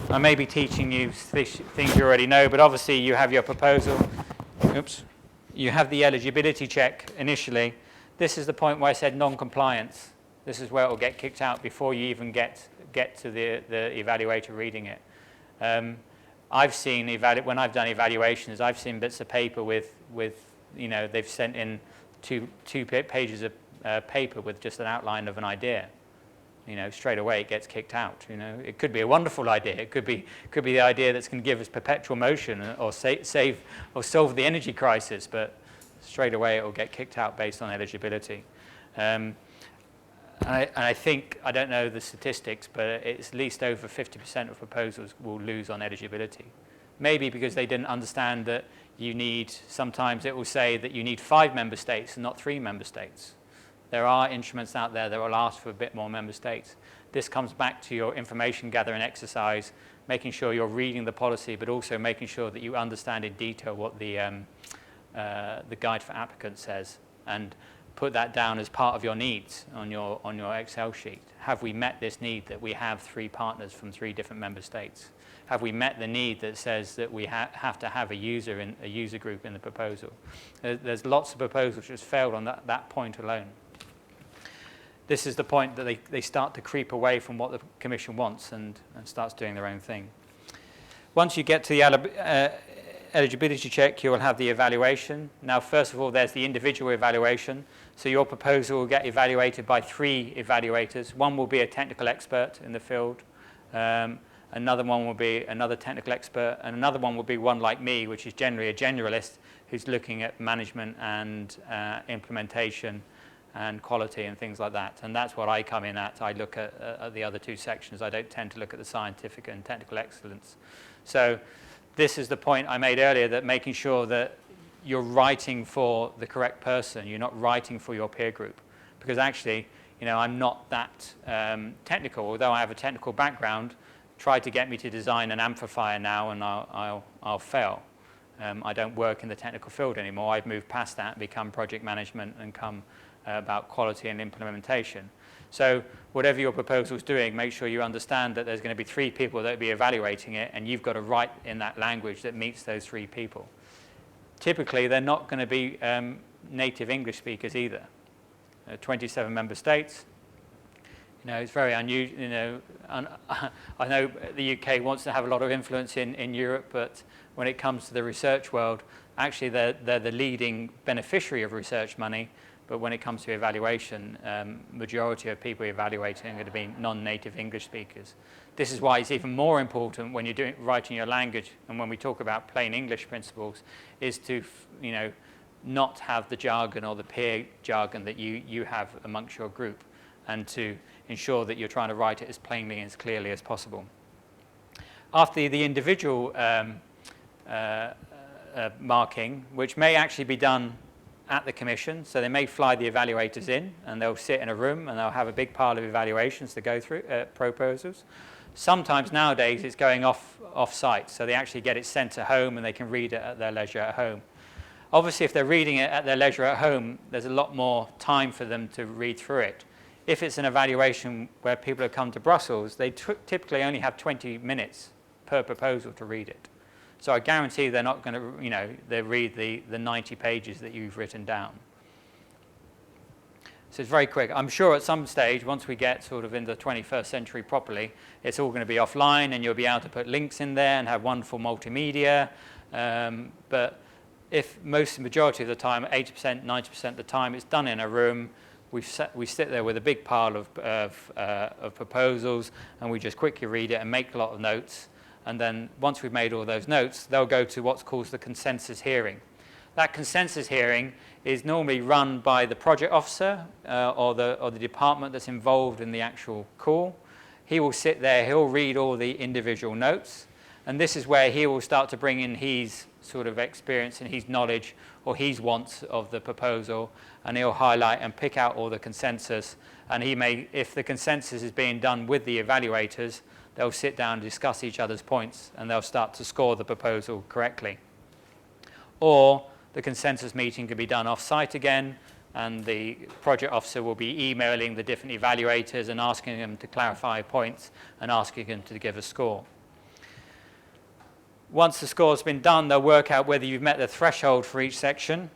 I may be teaching you things you already know, but obviously you have your proposal. Oops. You have the eligibility check initially. This is the point where I said non-compliance. This is where it will get kicked out before you even get to the evaluator reading it. I've seen, when I've done evaluations, I've seen bits of paper with they've sent in two pages of paper with just an outline of an idea. Straight away it gets kicked out. It could be a wonderful idea. It could be the idea that's going to give us perpetual motion or save or solve the energy crisis, but straight away it will get kicked out based on eligibility. And I think, I don't know the statistics, but it's at least over 50% of proposals will lose on eligibility. Maybe because they didn't understand that sometimes it will say that you need 5 member states and not 3 member states. There are instruments out there that will ask for a bit more member states. This comes back to your information gathering exercise, making sure you're reading the policy, but also making sure that you understand in detail what the guide for applicants says, and put that down as part of your needs on your Excel sheet. Have we met this need that we have 3 partners from 3 different member states? Have we met the need that says that we have to have a user group in the proposal? There's lots of proposals which failed on that point alone. This is the point that they start to creep away from what the Commission wants and starts doing their own thing. Once you get to the eligibility check, you will have the evaluation. Now, first of all, there's the individual evaluation. So your proposal will get evaluated by 3 evaluators. One will be a technical expert in the field. Another one will be another technical expert. And another one will be one like me, which is generally a generalist who's looking at management and implementation and quality and things like that. And that's what I come in at. I look at the other 2 sections. I don't tend to look at the scientific and technical excellence. So this is the point I made earlier, that making sure that you're writing for the correct person. You're not writing for your peer group. Because actually, I'm not that technical. Although I have a technical background, try to get me to design an amplifier now and I'll fail. I don't work in the technical field anymore. I've moved past that and become project management and come about quality and implementation. So whatever your proposal is doing, make sure you understand that there's going to be 3 people that will be evaluating it, and you've got to write in that language that meets those 3 people. Typically, they're not going to be native English speakers either. 27 member states. It's very unusual. I know the UK wants to have a lot of influence in Europe, but when it comes to the research world, actually they're the leading beneficiary of research money. But when it comes to evaluation, majority of people evaluating are going to be non-native English speakers. This is why it's even more important when you're writing your language, and when we talk about plain English principles, is to not have the jargon or the peer jargon that you have amongst your group, and to ensure that you're trying to write it as plainly and as clearly as possible. After the individual marking, which may actually be done at the commission, so they may fly the evaluators in and they'll sit in a room and they'll have a big pile of evaluations to go through, proposals. Sometimes nowadays it's going off-site, so they actually get it sent to home and they can read it at their leisure at home. Obviously, if they're reading it at their leisure at home, there's a lot more time for them to read through it. If it's an evaluation where people have come to Brussels, they typically only have 20 minutes per proposal to read it. So I guarantee they're not going to, they read the 90 pages that you've written down. So it's very quick. I'm sure at some stage, once we get sort of in the 21st century properly, it's all going to be offline and you'll be able to put links in there and have wonderful multimedia. But if majority of the time, 80%, 90% of the time, it's done in a room, we sit there with a big pile of proposals and we just quickly read it and make a lot of notes. And then once we've made all those notes, they'll go to what's called the consensus hearing. That consensus hearing is normally run by the project officer or the department that's involved in the actual call. He will sit there, he'll read all the individual notes, and this is where he will start to bring in his sort of experience and his knowledge or his wants of the proposal, and he'll highlight and pick out all the consensus. And he may, if the consensus is being done with the evaluators, they'll sit down and discuss each other's points and they'll start to score the proposal correctly. Or the consensus meeting can be done off-site again, and the project officer will be emailing the different evaluators and asking them to clarify points and asking them to give a score. Once the score's been done, they'll work out whether you've met the threshold for each section.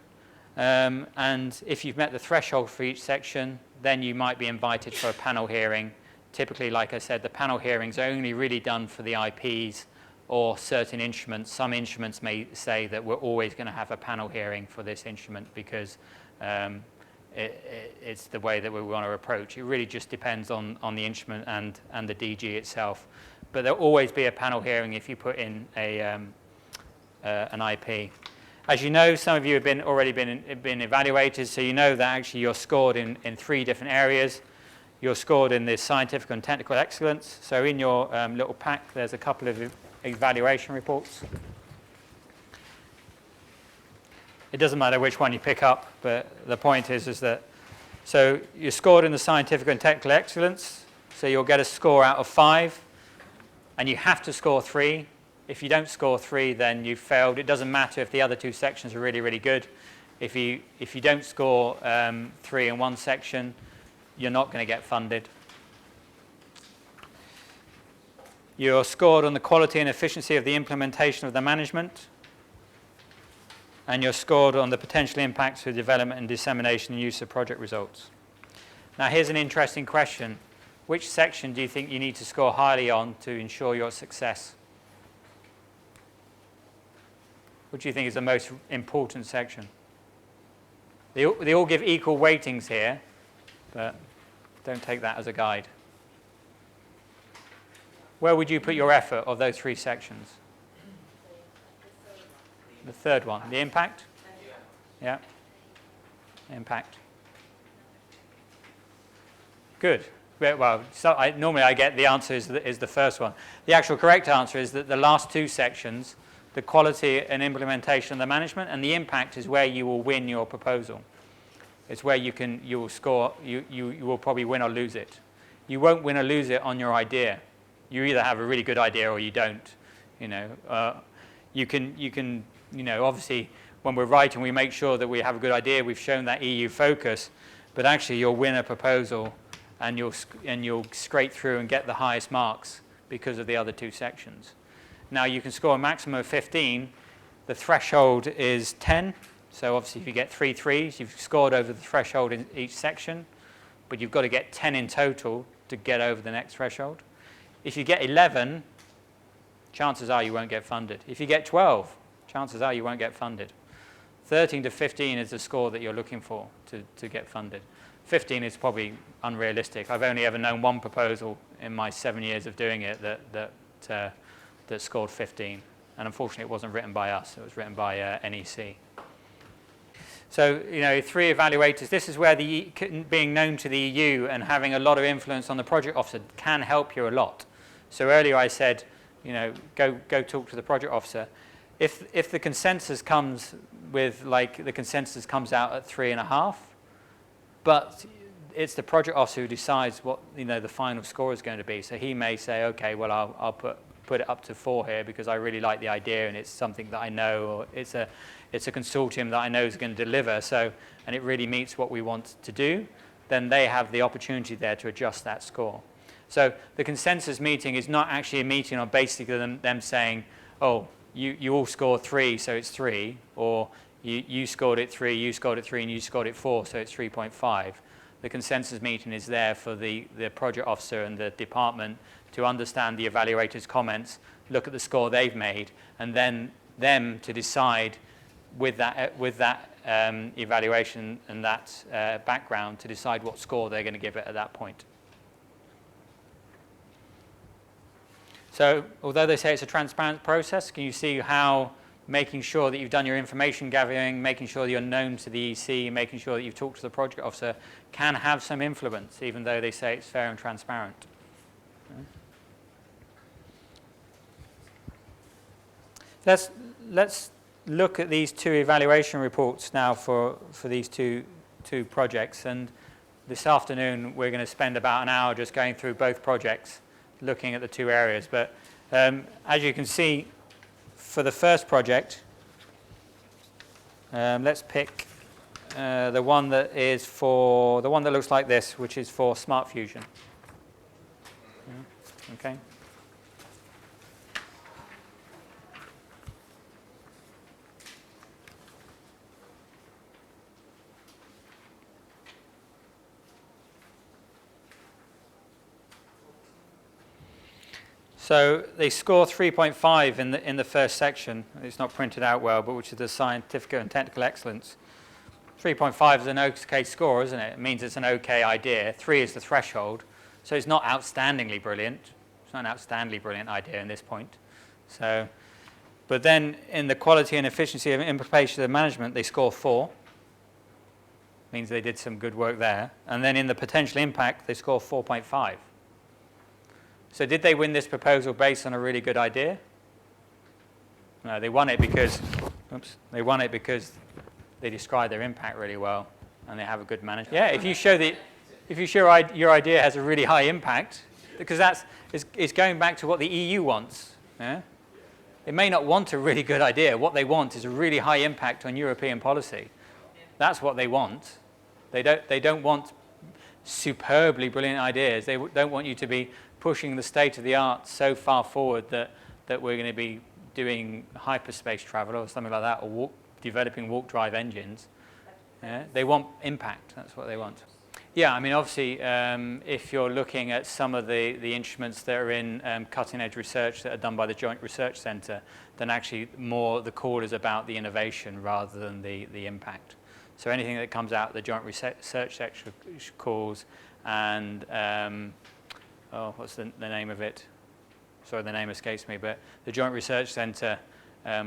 And if you've met the threshold for each section, then you might be invited for a panel hearing. Typically, like I said, the panel hearings are only really done for the IPs or certain instruments. Some instruments may say that we're always going to have a panel hearing for this instrument because it's the way that we want to approach. It really just depends on the instrument and the DG itself. But there'll always be a panel hearing if you put in an IP. As you know, some of you have already been evaluated, so you know that actually you're scored in 3 different areas. You're scored in the scientific and technical excellence. So in your little pack, there's a couple of evaluation reports. It doesn't matter which one you pick up, but the point is that, so you're scored in the scientific and technical excellence, so you'll get a score out of 5, and you have to score 3. If you don't score 3, then you've failed. It doesn't matter if the other 2 sections are really, really good. If you don't score 3 in one section, you're not going to get funded. You're scored on the quality and efficiency of the implementation of the management. And you're scored on the potential impacts for development and dissemination and use of project results. Now here's an interesting question. Which section do you think you need to score highly on to ensure your success? What do you think is the most important section? They all give equal weightings here, but don't take that as a guide. Where would you put your effort of those 3 sections? The third one, the impact? Yeah. Impact. Good. Well, normally I get the answer is the first one. The actual correct answer is that the last 2 sections, the quality and implementation of the management, and the impact is where you will win your proposal. It's where you will score, you will probably win or lose it. You won't win or lose it on your idea. You either have a really good idea or you don't. You can obviously when we're writing we make sure that we have a good idea. We've shown that EU focus, but actually you'll win a proposal and you'll scrape through and get the highest marks because of the other 2 sections. Now you can score a maximum of 15. The threshold is 10. So obviously if you get 3 3s, you've scored over the threshold in each section, but you've got to get 10 in total to get over the next threshold. If you get 11, chances are you won't get funded. If you get 12, chances are you won't get funded. 13 to 15 is the score that you're looking for to get funded. 15 is probably unrealistic. I've only ever known one proposal in my 7 years of doing it that scored 15. And unfortunately, it wasn't written by us. It was written by NEC. So, 3 evaluators. This is where being known to the EU and having a lot of influence on the project officer can help you a lot. So earlier I said, go talk to the project officer. If the consensus comes with, the consensus comes out at 3.5, but it's the project officer who decides what, the final score is going to be. So he may say, okay, well, I'll put it up to 4 here because I really like the idea and it's something that I know, or it's a consortium that I know is going to deliver, and it really meets what we want to do, then they have the opportunity there to adjust that score. So the consensus meeting is not actually a meeting on basically them saying, oh, you all scored 3, so it's 3, or you scored it 3, you scored it 3, and you scored it 4, so it's 3.5. The consensus meeting is there for the project officer and the department to understand the evaluator's comments, look at the score they've made, and then them to decide with that evaluation and that background to decide what score they're going to give it at that point. So although they say it's a transparent process, can you see how making sure that you've done your information gathering, making sure that you're known to the EC, making sure that you've talked to the project officer can have some influence, even though they say it's fair and transparent. Let's look at these 2 evaluation reports now for these two projects. And this afternoon, we're going to spend about an hour just going through both projects, looking at the 2 areas. But as you can see, for the first project, let's pick the one that looks like this, which is for Smart Fusion. Okay. So they score 3.5 in the first section. It's not printed out well, but which is the scientific and technical excellence. 3.5 is an okay score, isn't it? It means it's an okay idea. 3 is the threshold. So it's not outstandingly brilliant. It's not an outstandingly brilliant idea in this point. So, but then in the quality and efficiency of implementation of management, they score 4. Means they did some good work there. And then in the potential impact, they score 4.5. So did they win this proposal based on a really good idea? No, they won it because they describe their impact really well and they have a good management. Yeah, if you show your idea has a really high impact, because it's going back to what the EU wants. Yeah? They may not want a really good idea. What they want is a really high impact on European policy. That's what they want. They don't want superbly brilliant ideas. They don't want you to be pushing the state of the art so far forward that we're going to be doing hyperspace travel or something like that, or developing walk-drive engines. Yeah? They want impact. That's what they want. Yeah, I mean, obviously, if you're looking at some of the instruments that are in cutting-edge research that are done by the Joint Research Centre, then actually more the call is about the innovation rather than the impact. So anything that comes out the Joint Research Centre calls, and what's the name of it? Sorry, the name escapes me. But the Joint Research Centre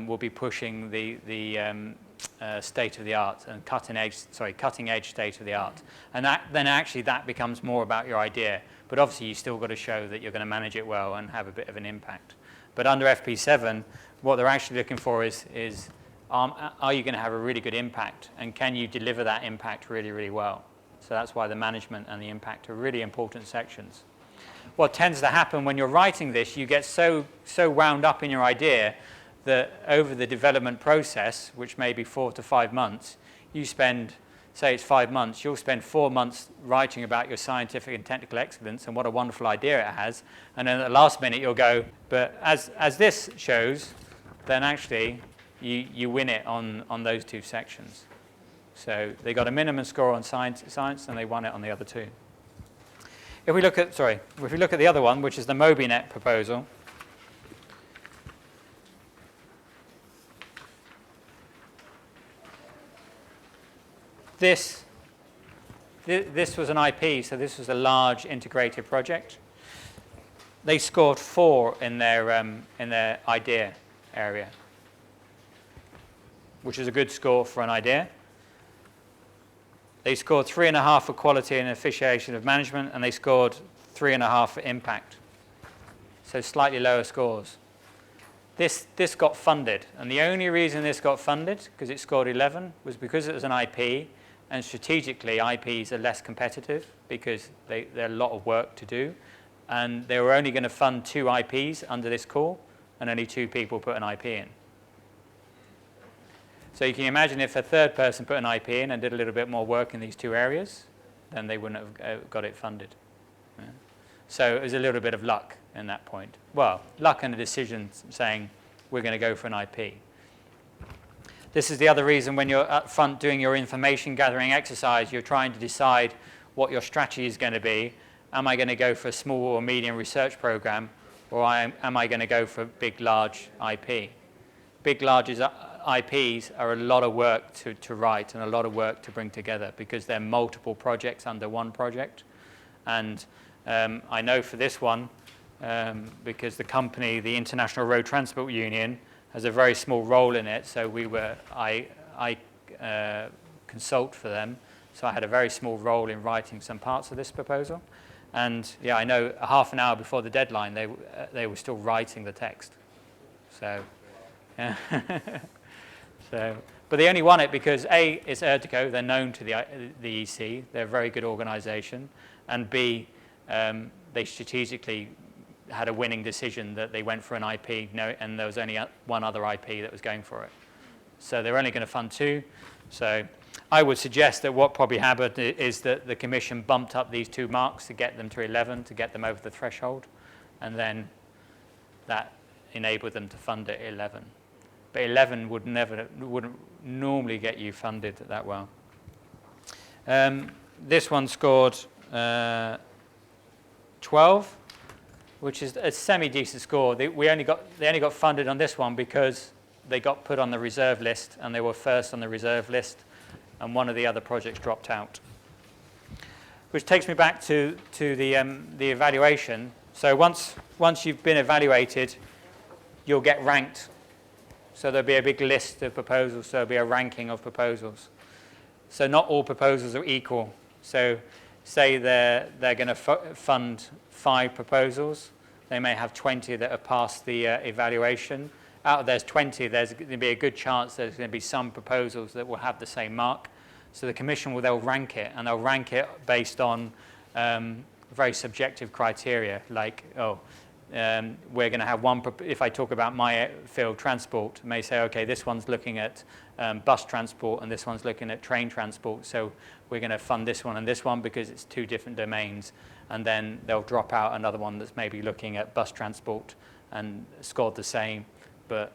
will be pushing the state of the art and cutting edge state of the art, and then actually that becomes more about your idea. But obviously, you still got to show that you're going to manage it well and have a bit of an impact. But under FP7, what they're actually looking for is are you going to have a really good impact, and can you deliver that impact really, really well? So that's why the management and the impact are really important sections. What tends to happen when you're writing this, you get so wound up in your idea that over the development process, which may be 4 to 5 months, you spend, say it's 5 months, you'll spend 4 months writing about your scientific and technical excellence and what a wonderful idea it has, and then at the last minute you'll go, but as this shows, then actually you win it on those two sections. So they got a minimum score on science and they won it on the other two. If we look at the other one, which is the MobiNet proposal, this was an IP, so this was a large integrated project. They scored 4 in their idea area, which is a good score for an idea. They scored 3.5 for quality and efficiency of management, and they scored 3.5 for impact. So slightly lower scores. This got funded, and the only reason this got funded, because it scored 11, was because it was an IP, and strategically IPs are less competitive because they're a lot of work to do, and they were only going to fund 2 IPs under this call, and only 2 people put an IP in. So you can imagine if a third person put an IP in and did a little bit more work in these 2 areas, then they wouldn't have got it funded. Yeah. So it was a little bit of luck in that point. Well, luck and a decision saying we're going to go for an IP. This is the other reason when you're up front doing your information gathering exercise, you're trying to decide what your strategy is going to be. Am I going to go for a small or medium research program, or am I going to go for big, large IP? Big, large IPs are a lot of work to write and a lot of work to bring together because they're multiple projects under one project. And I know for this one, because the company, the International Road Transport Union, has a very small role in it, so I consult for them. So I had a very small role in writing some parts of this proposal. And yeah, I know half an hour before the deadline, they were still writing the text. So, yeah. But they only won it because A, it's Erdico, they're known to the EC, they're a very good organization, and B, they strategically had a winning decision that they went for an IP, and there was only one other IP that was going for it. So they're only going to fund 2. So I would suggest that what probably happened is that the commission bumped up these 2 marks to get them to 11, to get them over the threshold, and then that enabled them to fund it at 11. But 11 wouldn't normally get you funded that well. This one scored 12, which is a semi-decent score. They only got funded on this one because they got put on the reserve list, and they were first on the reserve list, and one of the other projects dropped out. Which takes me back to the evaluation. So once you've been evaluated, you'll get ranked. So there'll be a big list of proposals, so there'll be a ranking of proposals. So not all proposals are equal. So say they're going to fund 5 proposals. They may have 20 that have passed the evaluation. Out of those 20, there's going to be a good chance there's going to be some proposals that will have the same mark. So the commission they'll rank it, and they'll rank it based on very subjective criteria, like, we're going to have one, if I talk about my field, transport, may say, okay, this one's looking at bus transport and this one's looking at train transport, so we're going to fund this one and this one because it's 2 different domains, and then they'll drop out another one that's maybe looking at bus transport and scored the same, but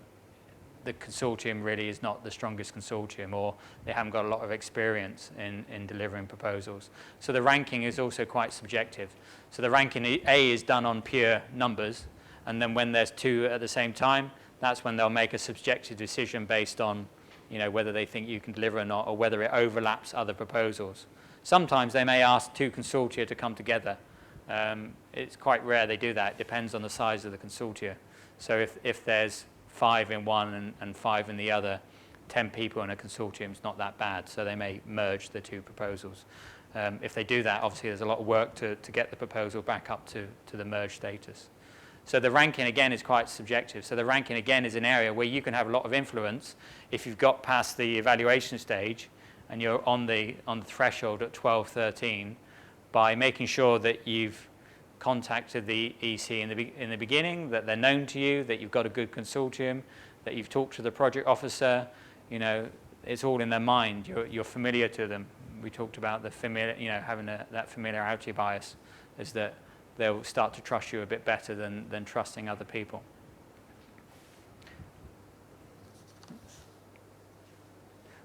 the consortium really is not the strongest consortium, or they haven't got a lot of experience in delivering proposals. So the ranking is also quite subjective. So the ranking A is done on pure numbers, and then when there's 2 at the same time, that's when they'll make a subjective decision based on, whether they think you can deliver or not, or whether it overlaps other proposals. Sometimes they may ask 2 consortia to come together. It's quite rare they do that. It depends on the size of the consortia. So if there's 5 in one and 5 in the other, 10 people in a consortium is not that bad, so they may merge the 2 proposals. If they do that, obviously there's a lot of work to get the proposal back up to the merged status. So the ranking, again, is quite subjective. So the ranking, again, is an area where you can have a lot of influence if you've got past the evaluation stage and you're on the threshold at 12, 13, by making sure that you've contacted the EC in the beginning, that they're known to you, that you've got a good consortium, that you've talked to the project officer. It's all in their mind. You're familiar to them. We talked about the having that familiarity bias, is that they'll start to trust you a bit better than trusting other people.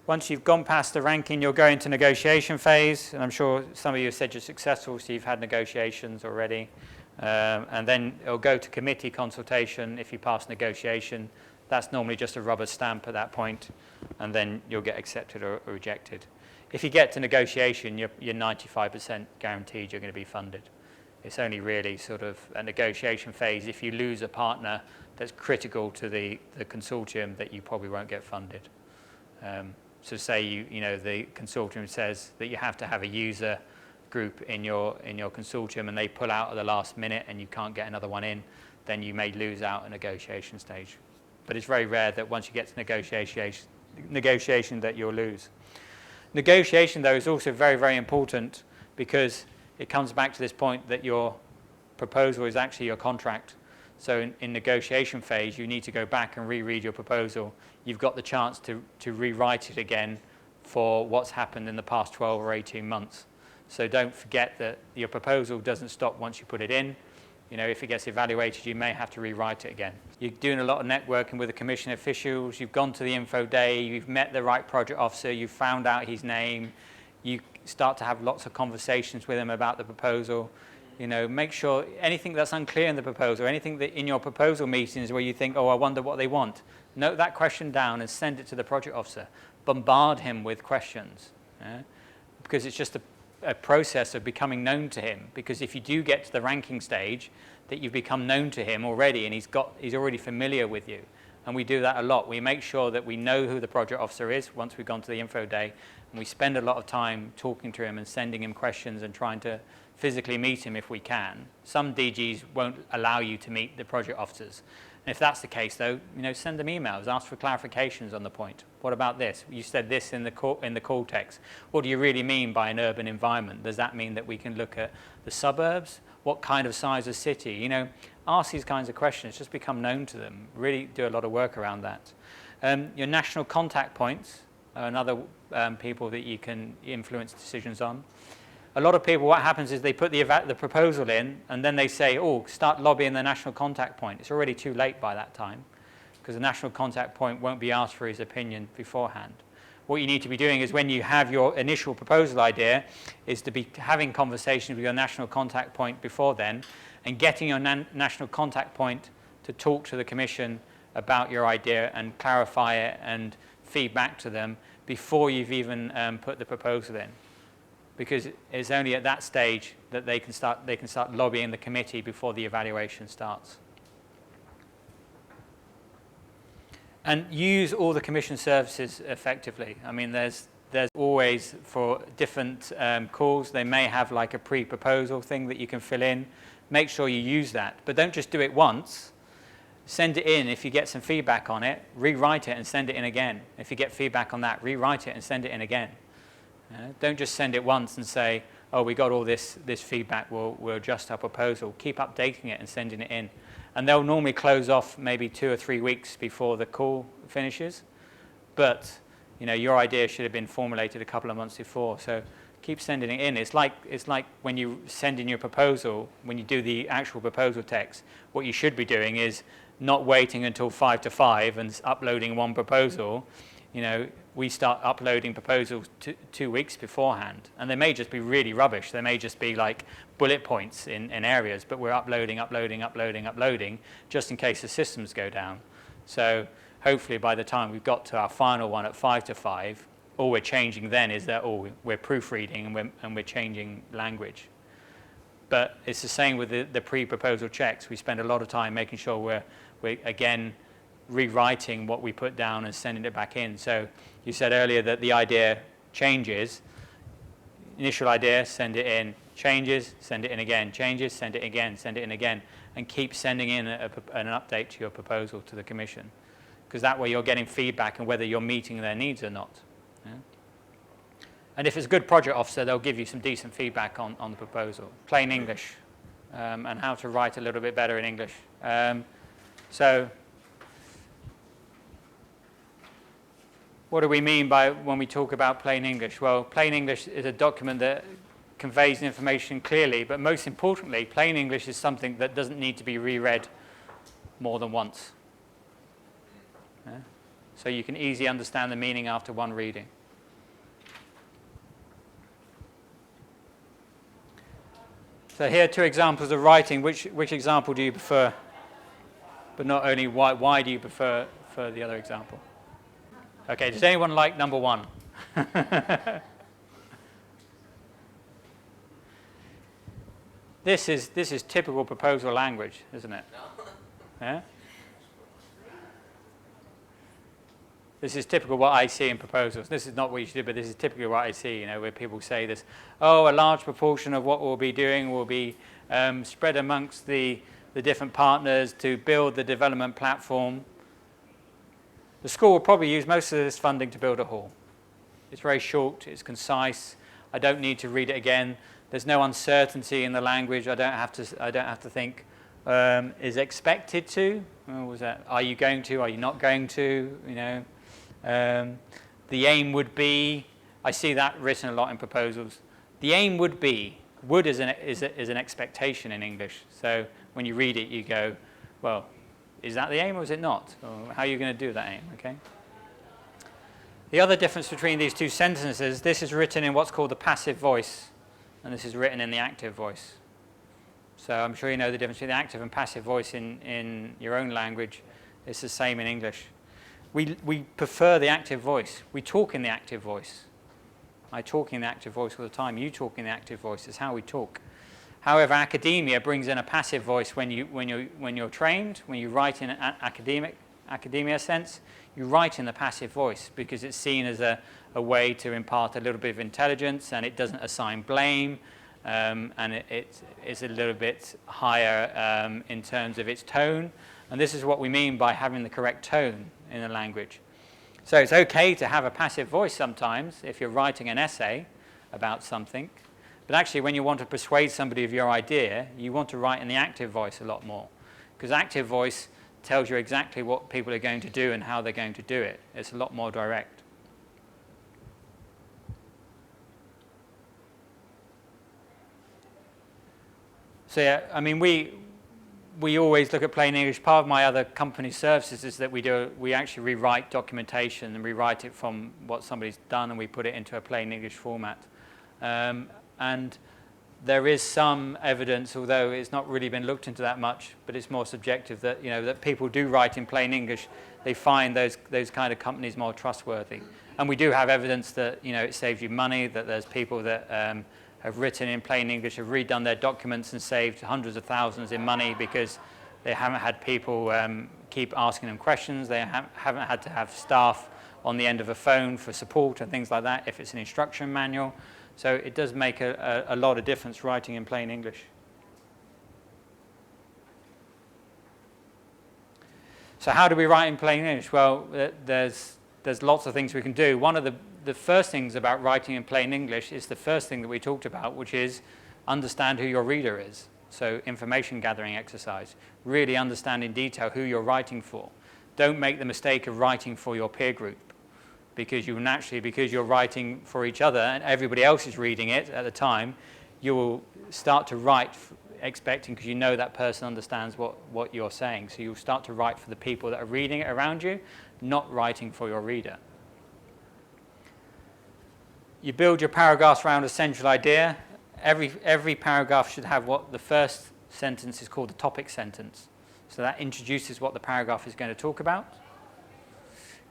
Once you've gone past the ranking, you'll go into negotiation phase, and I'm sure some of you have said you're successful, so you've had negotiations already. And then it'll go to committee consultation if you pass negotiation. That's normally just a rubber stamp at that point, and then you'll get accepted or rejected. If you get to negotiation, you're 95% guaranteed you're going to be funded. It's only really sort of a negotiation phase if you lose a partner that's critical to the consortium that you probably won't get funded. So say the consortium says that you have to have a user group in your consortium and they pull out at the last minute and you can't get another one in, then you may lose out a negotiation stage. But it's very rare that once you get to negotiation that you'll lose. Negotiation, though, is also very, very important because it comes back to this point that your proposal is actually your contract. So in negotiation phase, you need to go back and reread your proposal. You've got the chance to rewrite it again for what's happened in the past 12 or 18 months. So don't forget that your proposal doesn't stop once you put it in. If it gets evaluated, you may have to rewrite it again. You're doing a lot of networking with the commission officials. You've gone to the info day. You've met the right project officer. You've found out his name. You start to have lots of conversations with him about the proposal. Make sure anything that's unclear in the proposal, anything that in your proposal meetings where you think, oh, I wonder what they want, note that question down and send it to the project officer. Bombard him with questions, because it's just a process of becoming known to him. Because if you do get to the ranking stage, that you've become known to him already and he's already familiar with you. And we do that a lot. We make sure that we know who the project officer is once we've gone to the info day, and we spend a lot of time talking to him and sending him questions and trying to physically meet him if we can. Some DGs won't allow you to meet the project officers. And if that's the case, though, send them emails, ask for clarifications on the point. What about this? You said this in the call text. What do you really mean by an urban environment? Does that mean that we can look at the suburbs? What kind of size of city? Ask these kinds of questions. Just become known to them. Really do a lot of work around that. Your national contact points are another people that you can influence decisions on. A lot of people, what happens is they put the proposal in and then they say, oh, start lobbying the national contact point. It's already too late by that time because the national contact point won't be asked for his opinion beforehand. What you need to be doing is when you have your initial proposal idea is to be having conversations with your national contact point before then and getting your national contact point to talk to the commission about your idea and clarify it and feed back to them before you've even put the proposal in. Because it's only at that stage that they can start lobbying the committee before the evaluation starts. And use all the commission services effectively. I mean, there's always, for different calls, they may have like a pre-proposal thing that you can fill in. Make sure you use that. But don't just do it once. Send it in. If you get some feedback on it, rewrite it and send it in again. If you get feedback on that, rewrite it and send it in again. Don't just send it once and say, oh, we got all this feedback, we'll adjust our proposal. Keep updating it and sending it in. And they'll normally close off maybe 2 or 3 weeks before the call finishes. But your idea should have been formulated a couple of months before. So keep sending it in. It's like when you send in your proposal, when you do the actual proposal text, what you should be doing is not waiting until 5 to 5 and uploading one proposal. We start uploading proposals 2 weeks beforehand, and they may just be really rubbish. They may just be like bullet points in areas, but we're uploading just in case the systems go down. So hopefully by the time we've got to our final one at 5 to 5, all we're changing then is that we're proofreading and we're changing language. But it's the same with the pre-proposal checks. We spend a lot of time making sure we're again rewriting what we put down and sending it back in. So you said earlier that the idea changes. Initial idea, send it in. Changes, send it in again. Changes, send it again, send it in again. And keep sending in an update to your proposal to the commission. Because that way you're getting feedback on whether you're meeting their needs or not. Yeah? And if it's a good project officer, they'll give you some decent feedback on the proposal. Plain English, and how to write a little bit better in English. So what do we mean by when we talk about plain English? Well, plain English is a document that conveys information clearly, but most importantly, plain English is something that doesn't need to be reread more than once. Yeah? So you can easily understand the meaning after one reading. So here are two examples of writing. Which example do you prefer? But not only why do you prefer the other example? Okay, does anyone like number one? This is typical proposal language, isn't it? Yeah? This is typical what I see in proposals. This is not what you should do, but this is typically what I see, where people say this, oh, a large proportion of what we'll be doing will be spread amongst the different partners to build the development platform. The school will probably use most of this funding to build a hall. It's very short, it's concise, I don't need to read it again. There's no uncertainty in the language. I don't have to think. Is expected to? What was that? Are you going to? Are you not going to? The aim would be. I see that written a lot in proposals. The aim would be. Would is an expectation in English. So when you read it, you go, well, is that the aim or is it not? Or how are you going to do that aim? Okay. The other difference between these two sentences, this is written in what's called the passive voice. And this is written in the active voice. So I'm sure you know the difference between the active and passive voice in your own language. It's the same in English. We prefer the active voice. We talk in the active voice. I talk in the active voice all the time. You talk in the active voice. It's how we talk. However, academia brings in a passive voice when you're trained, when you write in an academia sense, you write in the passive voice because it's seen as a way to impart a little bit of intelligence, and it doesn't assign blame, and it's a little bit higher in terms of its tone. And this is what we mean by having the correct tone in a language. So it's okay to have a passive voice sometimes if you're writing an essay about something. But actually, when you want to persuade somebody of your idea, you want to write in the active voice a lot more. Because active voice tells you exactly what people are going to do and how they're going to do it. It's a lot more direct. So yeah, I mean, we always look at plain English. Part of my other company services is that we actually rewrite documentation and rewrite it from what somebody's done, and we put it into a plain English format. And there is some evidence, although it's not really been looked into that much, but it's more subjective, that that people do write in plain English. They find those kind of companies more trustworthy. And we do have evidence that it saves you money. That there's people that have written in plain English, have redone their documents and saved hundreds of thousands in money because they haven't had people keep asking them questions. They haven't had to have staff on the end of a phone for support and things like that if it's an instruction manual. So it does make a lot of difference writing in plain English. So how do we write in plain English? Well, there's lots of things we can do. One of the first things about writing in plain English is the first thing that we talked about, which is understand who your reader is. So information gathering exercise. Really understand in detail who you're writing for. Don't make the mistake of writing for your peer group, because you're writing for each other and everybody else is reading it at the time, you will start to write expecting, because you know that person understands what you're saying. So you'll start to write for the people that are reading it around you, not writing for your reader. You build your paragraphs around a central idea. Every paragraph should have what the first sentence is called the topic sentence. So that introduces what the paragraph is going to talk about.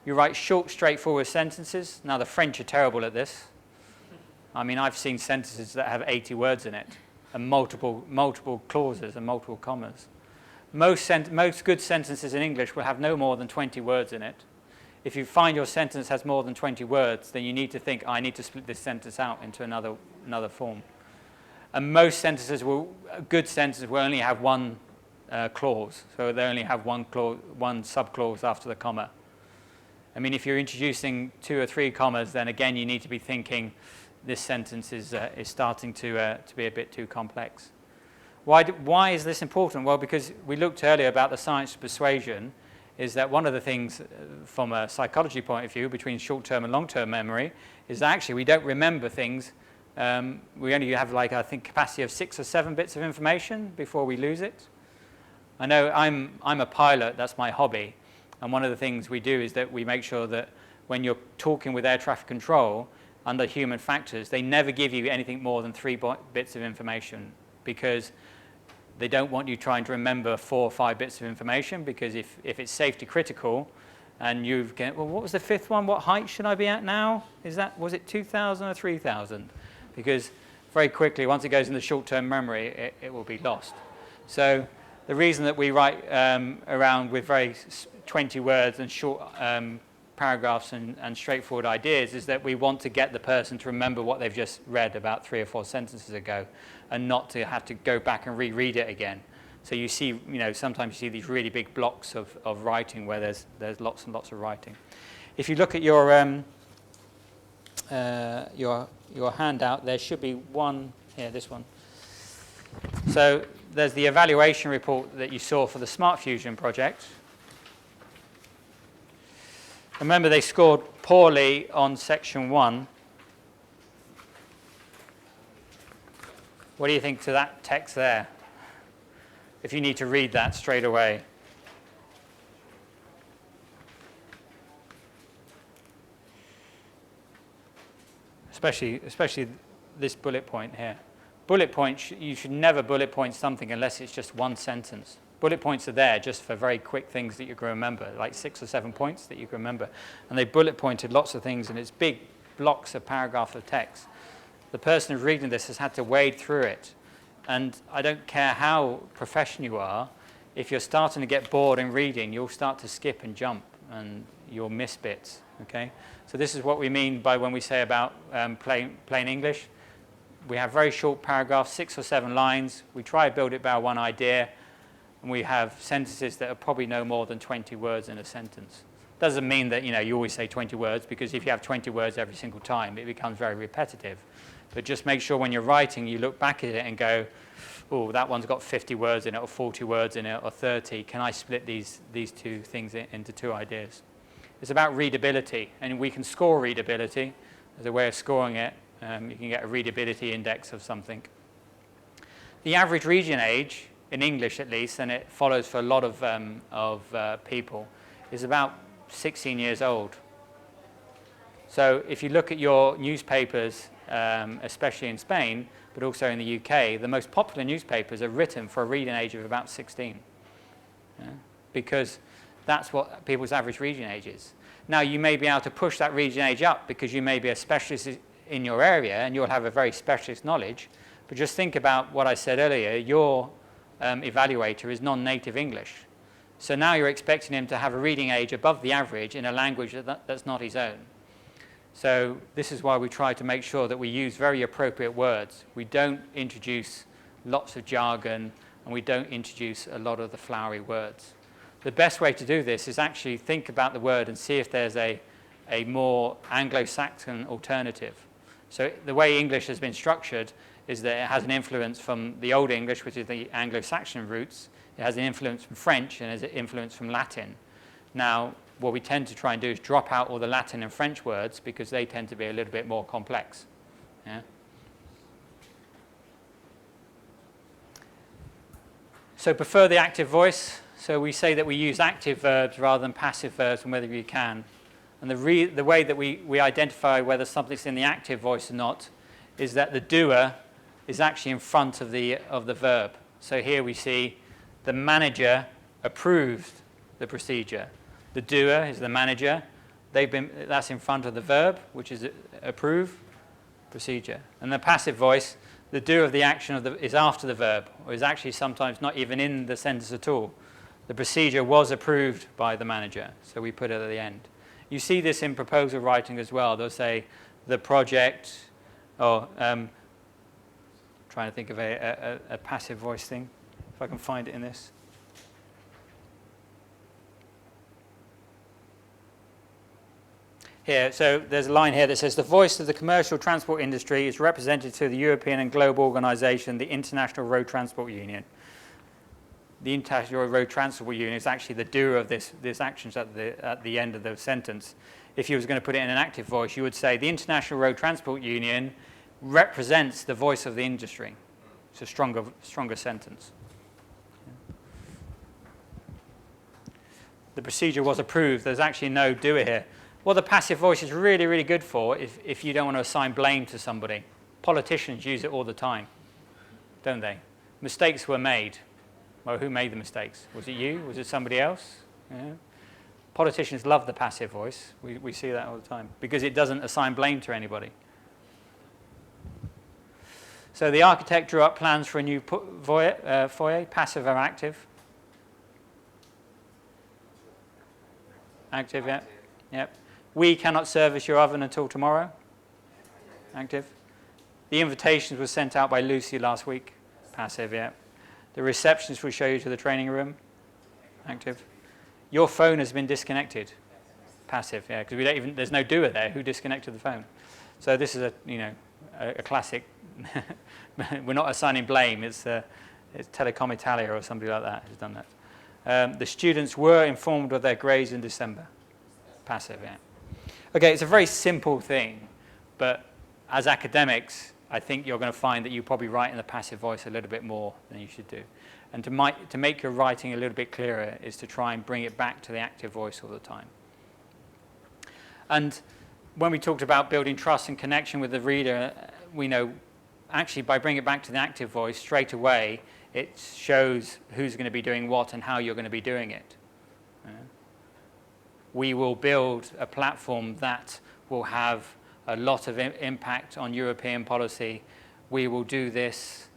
You write short, straightforward sentences. Now, the French are terrible at this. I mean, I've seen sentences that have 80 words in it, and multiple clauses and multiple commas. Most good sentences in English will have no more than 20 words in it. If you find your sentence has more than 20 words, then you need to think, I need to split this sentence out into another form. And most good sentences will only have one clause. So they only have one subclause after the comma. I mean, if you're introducing 2 or 3 commas, then again you need to be thinking this sentence is starting to be a bit too complex. Why is this important? Well, because we looked earlier about the science of persuasion, is that one of the things from a psychology point of view between short-term and long-term memory is that actually we don't remember things. We only have, I think, capacity of 6 or 7 bits of information before we lose it. I know I'm a pilot, that's my hobby. And one of the things we do is that we make sure that when you're talking with air traffic control under human factors, they never give you anything more than 3 bits of information because they don't want you trying to remember 4 or 5 bits of information, because if it's safety critical and you've got, well, what was the 5th one? What height should I be at now? Was it 2,000 or 3,000? Because very quickly, once it goes in the short-term memory, it will be lost. So the reason that we write around with very 20 words and short paragraphs and straightforward ideas is that we want to get the person to remember what they've just read about 3 or 4 sentences ago, and not to have to go back and reread it again. So you see, sometimes you see these really big blocks of writing where there's lots and lots of writing. If you look at your handout, there should be one here, this one. So there's the evaluation report that you saw for the Smart Fusion project. Remember, they scored poorly on section 1. What do you think to that text there? If you need to read that straight away. Especially this bullet point here. Bullet points, you should never bullet point something unless it's just one sentence. Bullet points are there just for very quick things that you can remember, like 6 or 7 points that you can remember. And they bullet pointed lots of things, and it's big blocks of paragraph of text. The person who's reading this has had to wade through it. And I don't care how professional you are, if you're starting to get bored in reading, you'll start to skip and jump, and you'll miss bits, okay? So this is what we mean by when we say about plain English. We have very short paragraphs, 6 or 7 lines. We try to build it by one idea, and we have sentences that are probably no more than 20 words in a sentence. Doesn't mean that you always say 20 words, because if you have 20 words every single time, it becomes very repetitive. But just make sure when you're writing, you look back at it and go, oh, that one's got 50 words in it, or 40 words in it, or 30. Can I split these 2 things into 2 ideas? It's about readability, and we can score readability. There's a way of scoring it. You can get a readability index of something. The average reading age, in English at least, and it follows for a lot of people, is about 16 years old. So if you look at your newspapers, especially in Spain, but also in the UK, the most popular newspapers are written for a reading age of about 16. Because that's what people's average reading age is. Now, you may be able to push that reading age up because you may be a specialist in your area and you'll have a very specialist knowledge. But just think about what I said earlier. Your evaluator is non-native English. So now you're expecting him to have a reading age above the average in a language that's not his own. So this is why we try to make sure that we use very appropriate words. We don't introduce lots of jargon, and we don't introduce a lot of the flowery words. The best way to do this is actually think about the word and see if there's a more Anglo-Saxon alternative. So the way English has been structured is that it has an influence from the Old English, which is the Anglo-Saxon roots. It has an influence from French, and has an influence from Latin. Now, what we tend to try and do is drop out all the Latin and French words because they tend to be a little bit more complex. Yeah? So prefer the active voice. So we say that we use active verbs rather than passive verbs whenever you can. And the way that we identify whether something's in the active voice or not is that the doer is actually in front of the verb. So here we see the manager approved the procedure. The doer is the manager. That's in front of the verb, which is approve procedure. And the passive voice, the doer of the action is after the verb, or is actually sometimes not even in the sentence at all. The procedure was approved by the manager, so we put it at the end. You see this in proposal writing as well. They'll say the project, or trying to think of a passive voice thing, if I can find it in this. Here, so there's a line here that says, the voice of the commercial transport industry is represented to the European and global organization, the International Road Transport Union. The International Road Transport Union is actually the doer of this actions at the end of the sentence. If you was going to put it in an active voice, you would say, the International Road Transport Union represents the voice of the industry. It's a stronger sentence. The procedure was approved. There's actually no doer here. What the passive voice is really, really good for if you don't want to assign blame to somebody. Politicians use it all the time, don't they? Mistakes were made. Well, who made the mistakes? Was it you? Was it somebody else? Yeah. Politicians love the passive voice. We see that all the time because it doesn't assign blame to anybody. So the architect drew up plans for a new foyer, passive or active? Active, yeah. Yep. We cannot service your oven until tomorrow? Active. The invitations were sent out by Lucy last week? Passive, yeah. The receptionist will show you to the training room? Active. Your phone has been disconnected? Passive, yeah, because there's no doer there. Who disconnected the phone? So this is a classic. We're not assigning blame. It's Telecom Italia or somebody like that who's done that. The students were informed of their grades in December. Passive, yeah. Okay, it's a very simple thing, but as academics, I think you're going to find that you probably write in the passive voice a little bit more than you should do. And to make your writing a little bit clearer is to try and bring it back to the active voice all the time. And when we talked about building trust and connection with the reader, we know actually by bringing it back to the active voice straight away, it shows who's going to be doing what and how you're going to be doing it. We will build a platform that will have a lot of impact on European policy. We will do this,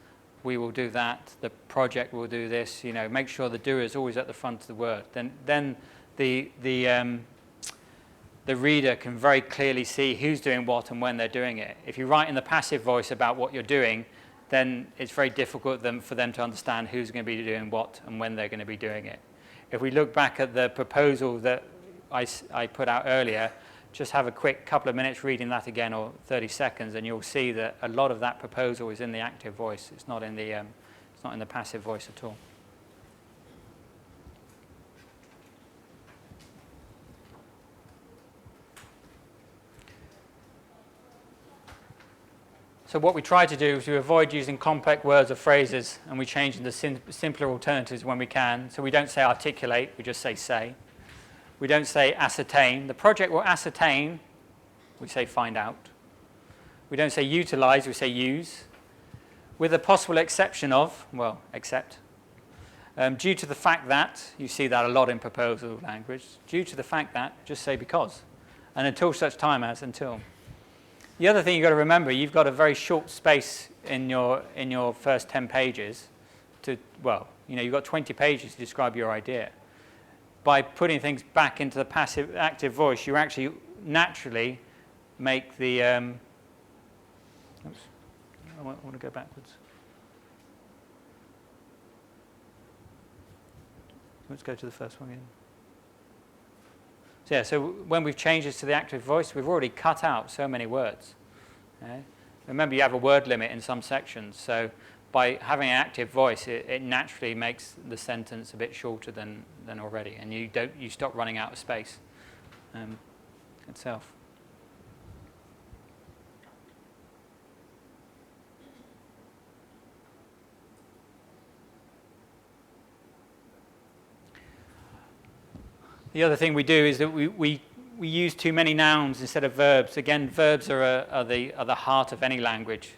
we will do that, the project will do this, make sure the doer is always at the front of the word. Then the reader can very clearly see who's doing what and when they're doing it. If you write in the passive voice about what you're doing, then it's very difficult for them to understand who's going to be doing what and when they're going to be doing it. If we look back at the proposal that I put out earlier, just have a quick couple of minutes reading that again, or 30 seconds, and you'll see that a lot of that proposal is in the active voice. It's not in the passive voice at all. So what we try to do is we avoid using complex words or phrases, and we change into simpler alternatives when we can. So we don't say articulate, we just say. We don't say ascertain. The project will ascertain, we say find out. We don't say utilize, we say use. With a possible exception of, well, except. Due to the fact that, you see that a lot in proposal language, due to the fact that, just say because. And until such time as, until. The other thing you've got to remember, you've got a very short space in your first 10 pages you've got 20 pages to describe your idea. By putting things back into the passive active voice, you actually naturally make the oops, I want to go backwards. Let's go to the first one again. So when we've changed this to the active voice, we've already cut out so many words. Okay? Remember, you have a word limit in some sections, so by having an active voice, it naturally makes the sentence a bit shorter than already, and you stop running out of space itself. The other thing we do is that we use too many nouns instead of verbs. Again, verbs are the heart of any language.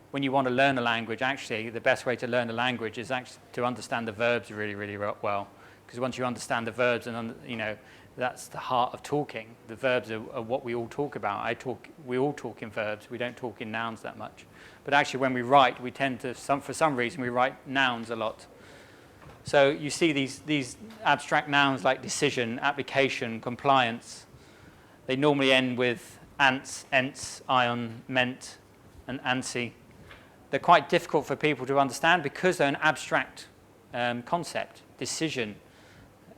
When you want to learn a language, actually, the best way to learn a language is actually to understand the verbs really, really well. Because once you understand the verbs, and that's the heart of talking. The verbs are what we all talk about. We all talk in verbs. We don't talk in nouns that much. But actually, when we write, we tend to, for some reason, we write nouns a lot. So you see these abstract nouns like decision, application, compliance. They normally end with ants, ents, ion, meant, and ansi. They're quite difficult for people to understand because they're an abstract concept. Decision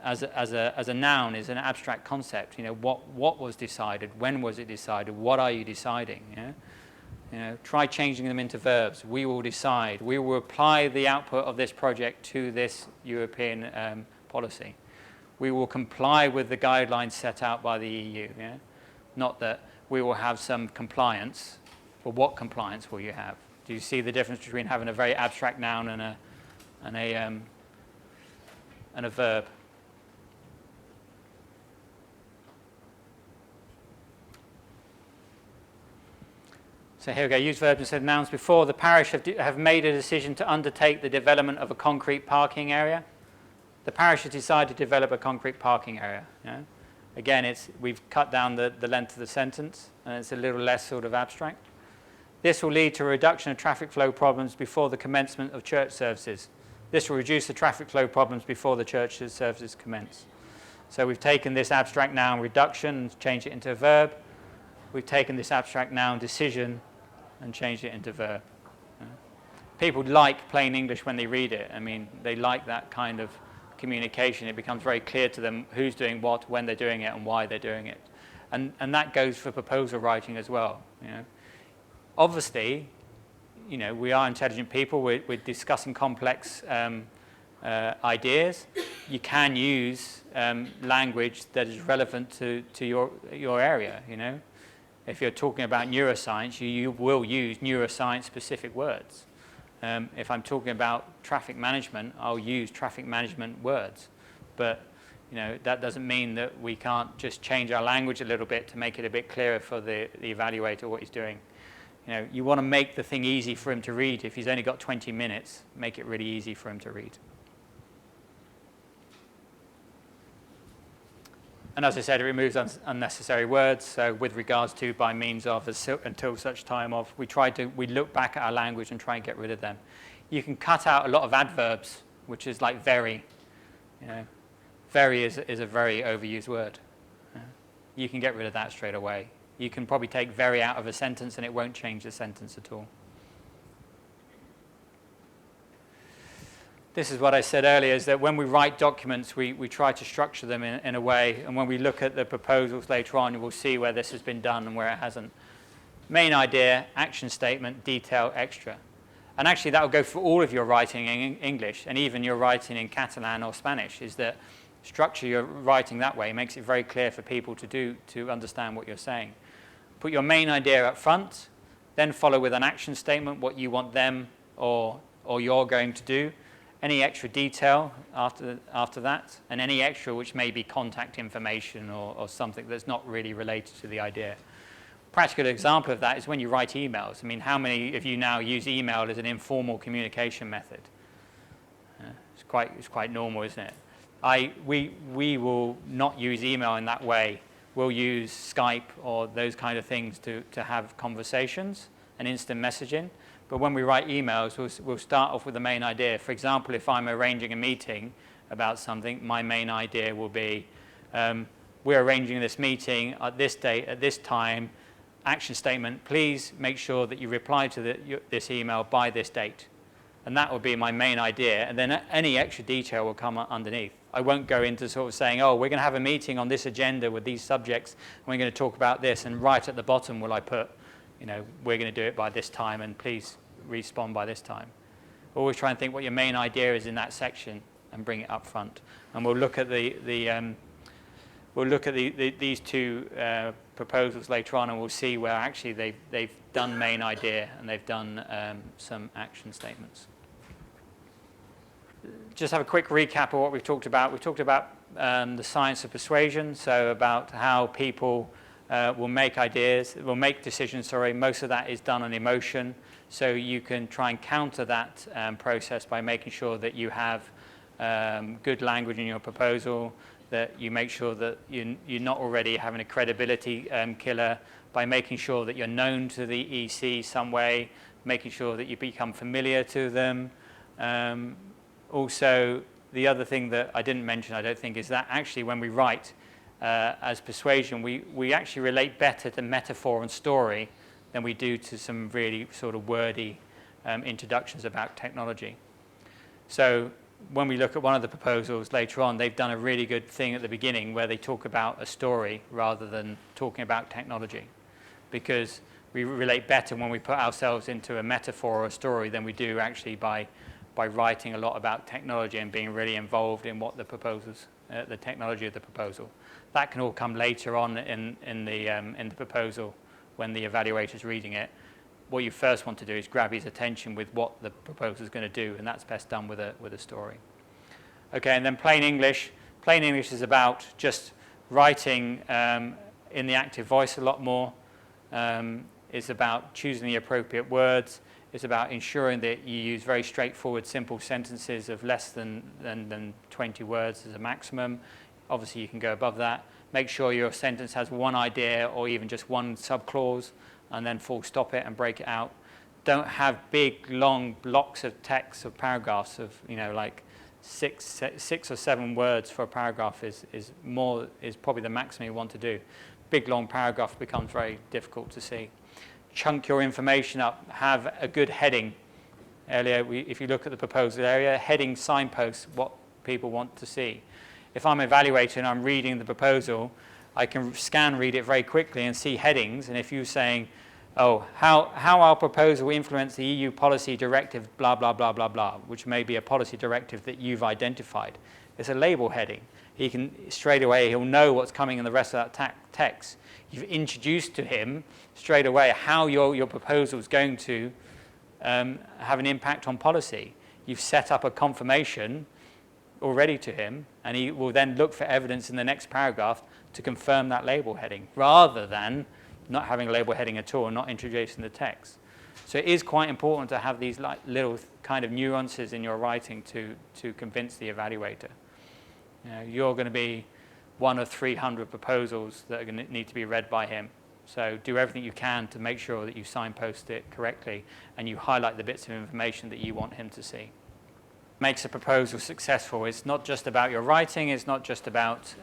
as a noun is an abstract concept. What was decided? When was it decided? What are you deciding? Try changing them into verbs. We will decide. We will apply the output of this project to this European policy. We will comply with the guidelines set out by the EU. Not that we will have some compliance. Well, what compliance will you have? Do you see the difference between having a very abstract noun and a verb? So here we go, use verbs instead of nouns. Before, the parish have made a decision to undertake the development of a concrete parking area. The parish has decided to develop a concrete parking area. Yeah? Again, we've cut down the length of the sentence, and it's a little less sort of abstract. This will lead to a reduction of traffic flow problems before the commencement of church services. This will reduce the traffic flow problems before the church services commence. So we've taken this abstract noun reduction and changed it into a verb. We've taken this abstract noun decision and changed it into verb. People like plain English when they read it. I mean, they like that kind of communication. It becomes very clear to them who's doing what, when they're doing it, and why they're doing it. And that goes for proposal writing as well. Obviously, we are intelligent people. We're discussing complex ideas. You can use language that is relevant to your area. If you're talking about neuroscience, you will use neuroscience-specific words. If I'm talking about traffic management, I'll use traffic management words. But that doesn't mean that we can't just change our language a little bit to make it a bit clearer for the evaluator what he's doing. You want to make the thing easy for him to read. If he's only got 20 minutes, make it really easy for him to read. And as I said, it removes unnecessary words. So with regards to, by means of, until such time of, we look back at our language and try and get rid of them. You can cut out a lot of adverbs, which is like very. Very is a very overused word. You can get rid of that straight away. You can probably take very out of a sentence and it won't change the sentence at all. This is what I said earlier, is that when we write documents, we try to structure them in a way, and when we look at the proposals later on, we'll see where this has been done and where it hasn't. Main idea, action statement, detail, extra. And actually that will go for all of your writing in English, and even your writing in Catalan or Spanish, is that structure your writing that way makes it very clear for people to understand what you're saying. Put your main idea up front, then follow with an action statement, what you want them or you're going to do. Any extra detail after that, and any extra which may be contact information or something that's not really related to the idea. Practical example of that is when you write emails. I mean, how many of you now use email as an informal communication method? It's quite normal, isn't it? We will not use email in that way. We'll use Skype or those kind of things to have conversations and instant messaging. But when we write emails, we'll start off with the main idea. For example, if I'm arranging a meeting about something, my main idea will be, we're arranging this meeting at this date, at this time, action statement, please make sure that you reply to this email by this date. And that will be my main idea. And then any extra detail will come underneath. I won't go into sort of saying, oh, we're going to have a meeting on this agenda with these subjects, and we're going to talk about this, and right at the bottom will I put, we're going to do it by this time, and please respond by this time. Always try and think what your main idea is in that section and bring it up front. And we'll look at these two proposals later on, and we'll see where actually they've done main idea and they've done some action statements. Just have a quick recap of what we've talked about. We've talked about the science of persuasion, so about how people will make decisions. Most of that is done on emotion. So you can try and counter that process by making sure that you have good language in your proposal, that you make sure that you're not already having a credibility killer, by making sure that you're known to the EC some way, making sure that you become familiar to them. Also, the other thing that I didn't mention, I don't think, is that actually when we write as persuasion, we actually relate better to metaphor and story than we do to some really sort of wordy introductions about technology. So when we look at one of the proposals later on, they've done a really good thing at the beginning where they talk about a story rather than talking about technology, because we relate better when we put ourselves into a metaphor or a story than we do actually by writing a lot about technology and being really involved in what the proposals, the technology of the proposal. That can all come later on in the proposal when the evaluator's reading it. What you first want to do is grab his attention with what the proposal is going to do, and that's best done with a story. Okay, and then plain English. Plain English is about just writing in the active voice a lot more. It's about choosing the appropriate words. It's about ensuring that you use very straightforward, simple sentences of less than 20 words as a maximum. Obviously, you can go above that. Make sure your sentence has one idea or even just one subclause, and then full stop it and break it out. Don't have big, long blocks of text of paragraphs of, like six or seven words for a paragraph is probably the maximum you want to do. Big, long paragraph becomes very difficult to see. Chunk your information up. Have a good heading. Earlier, if you look at the proposal area, heading signposts what people want to see. If I'm evaluating and I'm reading the proposal, I can scan read it very quickly and see headings. And if you're saying, oh, how our proposal influence the EU policy directive, blah, blah, blah, blah, blah, which may be a policy directive that you've identified. It's a label heading. He can, straight away, he'll know what's coming in the rest of that text. You've introduced to him straight away how your proposal is going to have an impact on policy. You've set up a confirmation already to him, and he will then look for evidence in the next paragraph to confirm that label heading, rather than not having a label heading at all and not introducing the text. So it is quite important to have these little kind of nuances in your writing to convince the evaluator. You're going to be one of 300 proposals that are going to need to be read by him. So do everything you can to make sure that you signpost it correctly and you highlight the bits of information that you want him to see. Makes a proposal successful. It's not just about your writing. It's not just about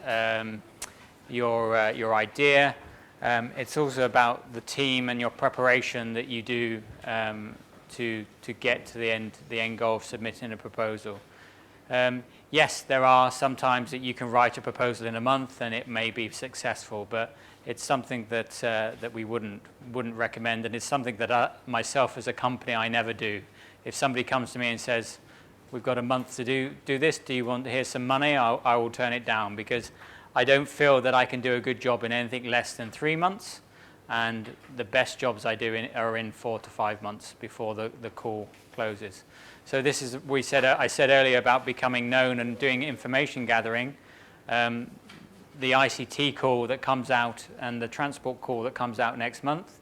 your idea. It's also about the team and your preparation that you do to get to the end goal of submitting a proposal. Yes, there are some times that you can write a proposal in a month and it may be successful, but it's something that we wouldn't recommend, and it's something that myself as a company I never do. If somebody comes to me and says, we've got a month to do this, do you want to hear some money? I will turn it down, because I don't feel that I can do a good job in anything less than 3 months, and the best jobs I do are in 4 to 5 months before the call closes. So this is, I said earlier about becoming known and doing information gathering. The ICT call that comes out and the transport call that comes out next month,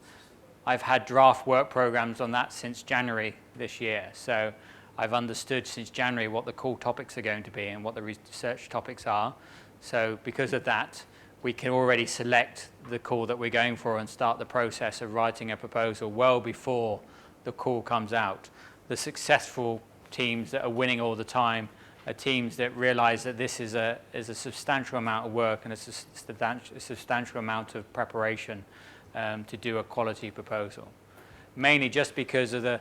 I've had draft work programs on that since January this year. So I've understood since January what the call topics are going to be and what the research topics are. So because of that, we can already select the call that we're going for and start the process of writing a proposal well before the call comes out. The successful teams that are winning all the time are teams that realize that this is a substantial amount of work and a substantial amount of preparation to do a quality proposal. Mainly just because of the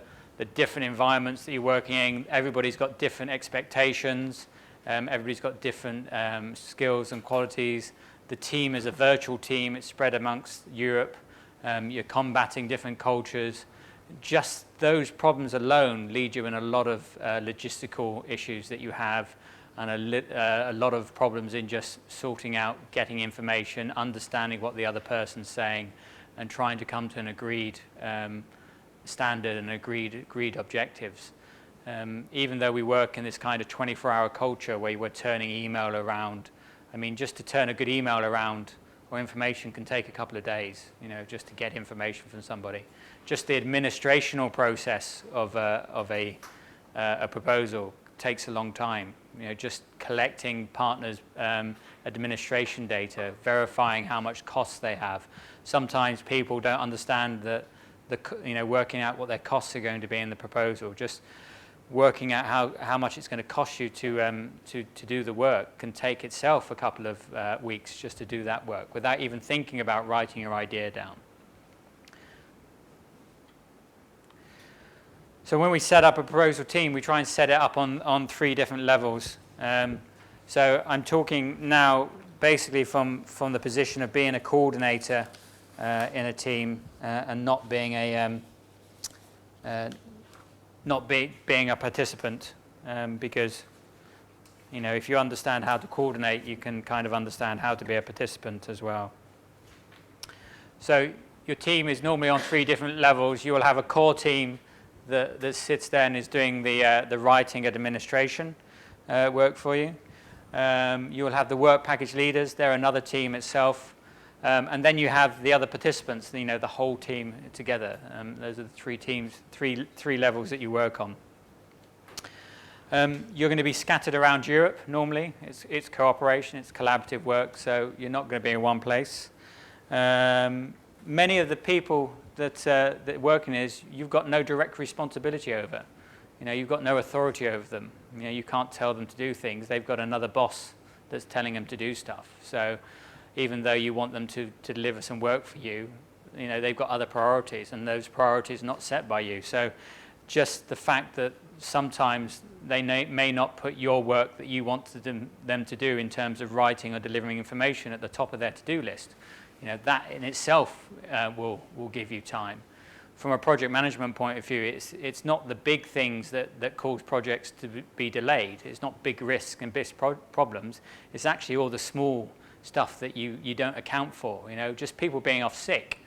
different environments that you're working in. Everybody's got different expectations. Everybody's got different skills and qualities. The team is a virtual team. It's spread amongst Europe. You're combating different cultures. Just those problems alone lead you in a lot of logistical issues that you have, and a lot of problems in just sorting out, getting information, understanding what the other person's saying, and trying to come to an agreed standard and agreed objectives. Even though we work in this kind of 24-hour culture where we're turning email around, I mean, just to turn a good email around or information can take a couple of days, just to get information from somebody. Just the administrational process of a proposal takes a long time. Just collecting partners' administration data, verifying how much costs they have. Sometimes people don't understand that working out what their costs are going to be in the proposal. Just working out how much it's going to cost you to do the work can take itself a couple of weeks just to do that work without even thinking about writing your idea down. So when we set up a proposal team, we try and set it up on 3 different levels. So I'm talking now basically from the position of being a coordinator in a team and not being being a participant, because if you understand how to coordinate, you can kind of understand how to be a participant as well. So your team is normally on 3 different levels. You will have a core team that sits there and is doing the writing administration work for you. You will have the work package leaders. They're another team itself. And then you have the other participants, the whole team together. Those are the three teams, three levels that you work on. You're going to be scattered around Europe normally. It's cooperation, it's collaborative work, so you're not going to be in one place. Many of the people that work in this, you've got no direct responsibility over. You've got no authority over them. You can't tell them to do things. They've got another boss that's telling them to do stuff. So even though you want them to deliver some work for you, they've got other priorities, and those priorities are not set by you. So just the fact that sometimes they may not put your work that you want them to do in terms of writing or delivering information at the top of their to-do list, that in itself will give you time. From a project management point of view, it's not the big things that cause projects to be delayed. It's not big risks and big problems. It's actually all the small stuff that you don't account for. Just people being off sick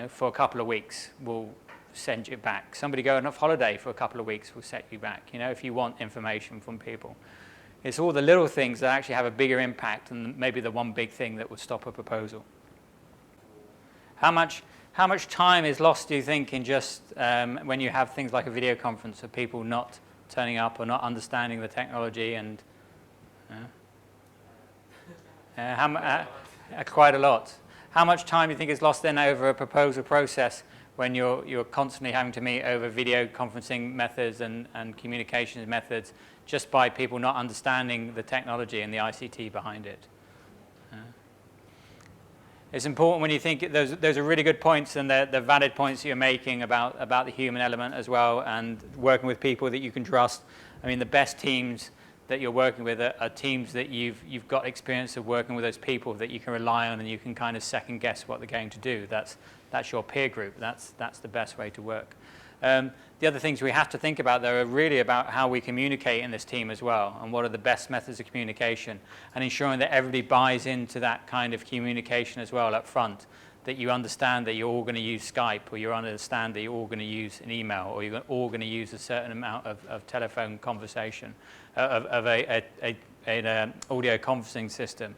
for a couple of weeks will send you back. Somebody going off holiday for a couple of weeks will set you back, if you want information from people. It's all the little things that actually have a bigger impact than maybe the one big thing that would stop a proposal. How much time is lost, do you think, in just when you have things like a video conference of people not turning up or not understanding the technology? And quite a lot. How much time do you think is lost then over a proposal process when you're constantly having to meet over video conferencing methods and communications methods just by people not understanding the technology and the ICT behind it? It's important when you think those are really good points, and they're valid points you're making about the human element as well, and working with people that you can trust. I mean, the best teams that you're working with are teams that you've got experience of working with those people that you can rely on, and you can kind of second guess what they're going to do. That's your peer group. That's the best way to work. The other things we have to think about, though, are really about how we communicate in this team as well, and what are the best methods of communication, and ensuring that everybody buys into that kind of communication as well up front, that you understand that you're all going to use Skype, or you understand that you're all going to use an email, or you're all going to use a certain amount of telephone conversation, of an audio conferencing system.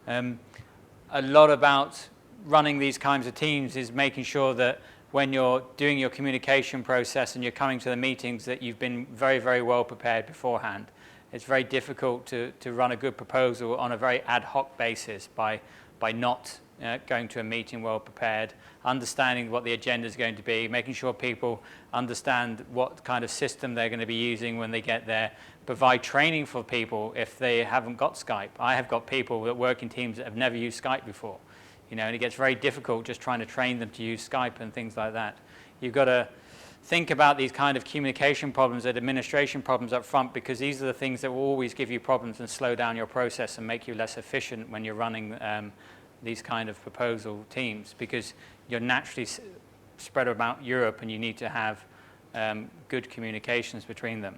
A lot about running these kinds of teams is making sure that when you're doing your communication process and you're coming to the meetings, that you've been very, very well prepared beforehand. It's very difficult to run a good proposal on a very ad hoc basis by not going to a meeting well prepared, understanding what the agenda is going to be, making sure people understand what kind of system they're going to be using when they get there, provide training for people if they haven't got Skype. I have got people that work in teams that have never used Skype before. And it gets very difficult just trying to train them to use Skype and things like that. You've got to think about these kind of communication problems and administration problems up front, because these are the things that will always give you problems and slow down your process and make you less efficient when you're running these kind of proposal teams, because you're naturally spread about Europe and you need to have good communications between them.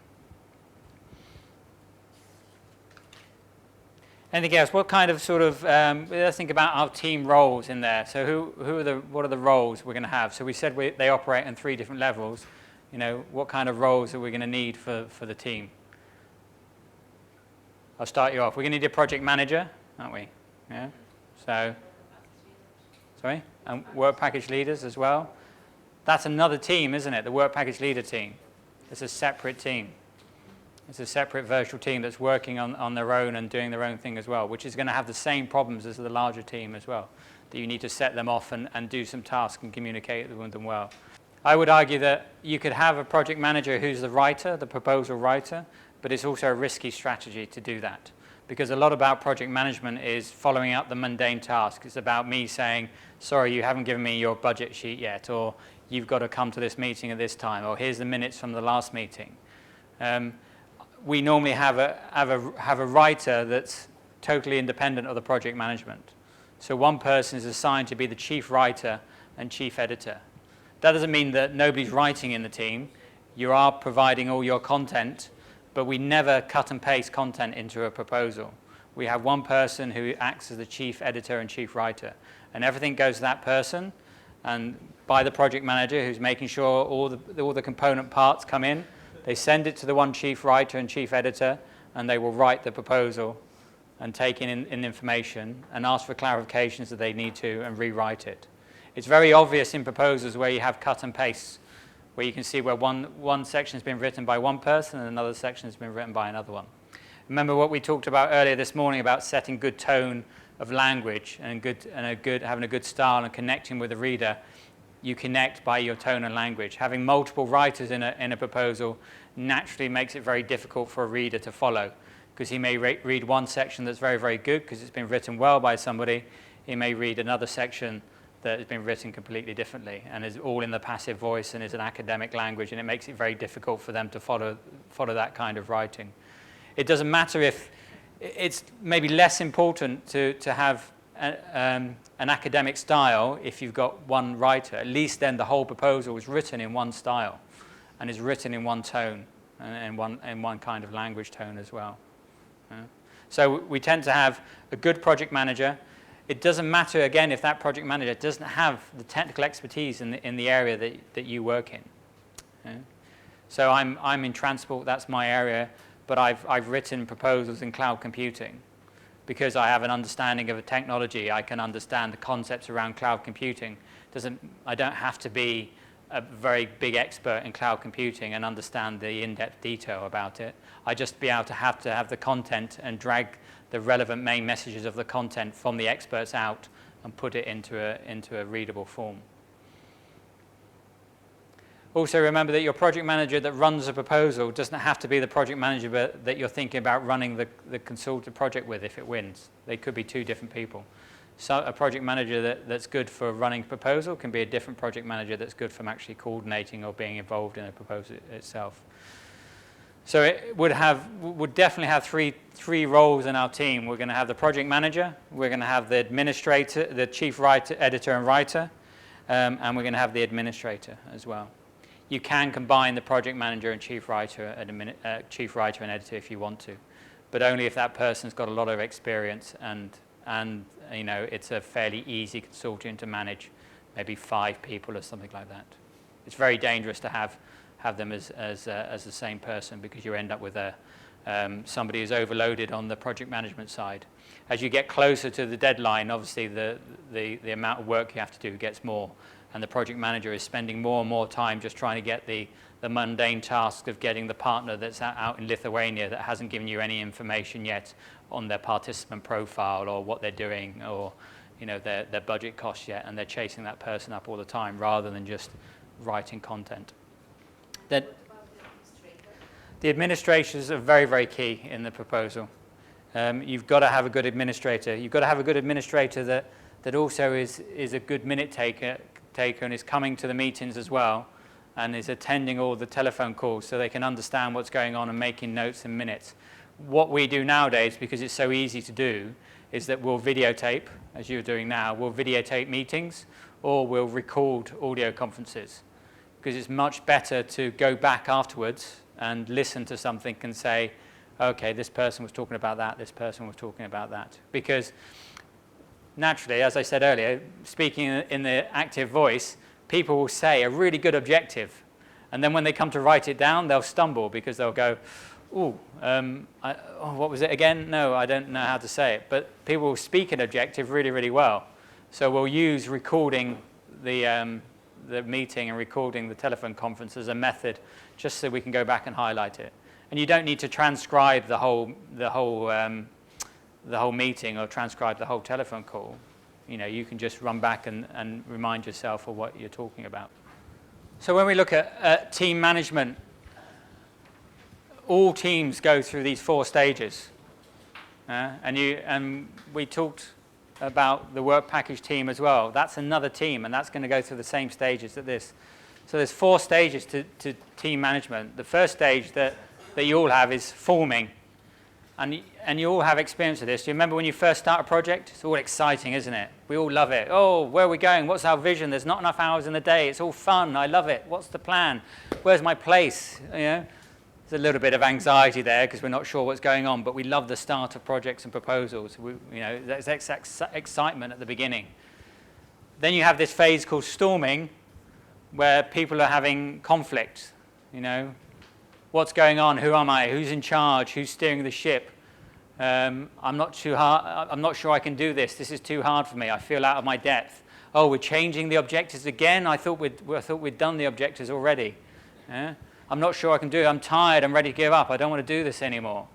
Anything else? What kind of let's think about our team roles in there. So what are the roles we're going to have? So we said they operate on 3 different levels. What kind of roles are we going to need for the team? I'll start you off. We're going to need a project manager, aren't we? Yeah. So, sorry? And work package leaders as well. That's another team, isn't it? The work package leader team. It's a separate team. It's a separate virtual team that's working on their own and doing their own thing as well, which is going to have the same problems as the larger team as well, that you need to set them off and do some tasks and communicate with them well. I would argue that you could have a project manager who's the writer, the proposal writer, but it's also a risky strategy to do that, because a lot about project management is following up the mundane task. It's about me saying, sorry, you haven't given me your budget sheet yet, or you've got to come to this meeting at this time, or here's the minutes from the last meeting. We normally have a writer that's totally independent of the project management. So one person is assigned to be the chief writer and chief editor. That doesn't mean that nobody's writing in the team. You are providing all your content, but we never cut and paste content into a proposal. We have one person who acts as the chief editor and chief writer, and everything goes to that person, and by the project manager, who's making sure all the component parts come in. They send it to the one chief writer and chief editor, and they will write the proposal and take in information and ask for clarifications that they need to and rewrite it. It's very obvious in proposals where you have cut and paste, where you can see where one section has been written by one person and another section has been written by another one. Remember what we talked about earlier this morning about setting good tone of language and having a good style and connecting with the reader. You connect by your tone and language. Having multiple writers in a proposal naturally makes it very difficult for a reader to follow, because he may read one section that's very, very good because it's been written well by somebody. He may read another section that has been written completely differently and is all in the passive voice and is an academic language, and it makes it very difficult for them to follow that kind of writing. It doesn't matter if it's maybe less important to have an academic style if you've got one writer. At least then the whole proposal is written in one style and is written in one tone and one kind of language tone as well. So we tend to have a good project manager. It doesn't matter, again, if that project manager doesn't have the technical expertise in the area that you work in. So I'm in transport, that's my area, but I've written proposals in cloud computing. Because I have an understanding of a technology, I can understand the concepts around cloud computing. I don't have to be a very big expert in cloud computing and understand the in-depth detail about it. I just have to have the content and drag the relevant main messages of the content from the experts out and put it into a readable form. Also remember that your project manager that runs a proposal doesn't have to be the project manager that you're thinking about running the consulted project with if it wins. They could be two different people. So a project manager that's good for running a proposal can be a different project manager that's good from actually coordinating or being involved in a proposal itself. So it would definitely have three roles in our team. We're going to have the project manager, we're going to have the administrator, the chief editor and writer, and we're going to have the administrator as well. You can combine the project manager and chief writer and editor if you want to, but only if that person's got a lot of experience and it's a fairly easy consortium to manage, maybe 5 people or something like that. It's very dangerous to have them as the same person, because you end up with somebody who's overloaded on the project management side. As you get closer to the deadline, obviously the amount of work you have to do gets more, and the project manager is spending more and more time just trying to get the mundane task of getting the partner that's out in Lithuania that hasn't given you any information yet on their participant profile or what they're doing or their budget costs yet, and they're chasing that person up all the time rather than just writing content. The administrators are very, very key in the proposal. You've got to have a good administrator. You've got to have a good administrator that also is a good minute taker and is coming to the meetings as well and is attending all the telephone calls so they can understand what's going on and making notes and minutes. What we do nowadays, because it's so easy to do, is that we'll videotape, as you're doing now, we'll videotape meetings or we'll record audio conferences, because it's much better to go back afterwards and listen to something and say, okay, this person was talking about that, this person was talking about that. Because naturally, as I said earlier, speaking in the active voice, people will say a really good objective, and then when they come to write it down, they'll stumble because they'll go, what was it again? No, I don't know how to say it. But people will speak an objective really, really well. So we'll use recording the meeting and recording the telephone conference as a method, just so we can go back and highlight it. And you don't need to transcribe the whole meeting or transcribe the whole telephone call. You can just run back and remind yourself of what you're talking about. So when we look at team management, all teams go through these 4 stages. And we talked about the work package team as well. That's another team, and that's going to go through the same stages as this. So there's 4 stages to team management. The first stage that you all have is forming. And you all have experience of this. Do you remember when you first start a project? It's all exciting, isn't it? We all love it. Oh, where are we going? What's our vision? There's not enough hours in the day. It's all fun. I love it. What's the plan? Where's my place? There's a little bit of anxiety there because we're not sure what's going on, but we love the start of projects and proposals. There's excitement at the beginning. Then you have this phase called storming, where people are having conflict. What's going on? Who am I? Who's in charge? Who's steering the ship? I'm not sure I can do this. This is too hard for me. I feel out of my depth. Oh, we're changing the objectives again? I thought we'd done the objectives already. Yeah? I'm not sure I can do it. I'm tired. I'm ready to give up. I don't want to do this anymore.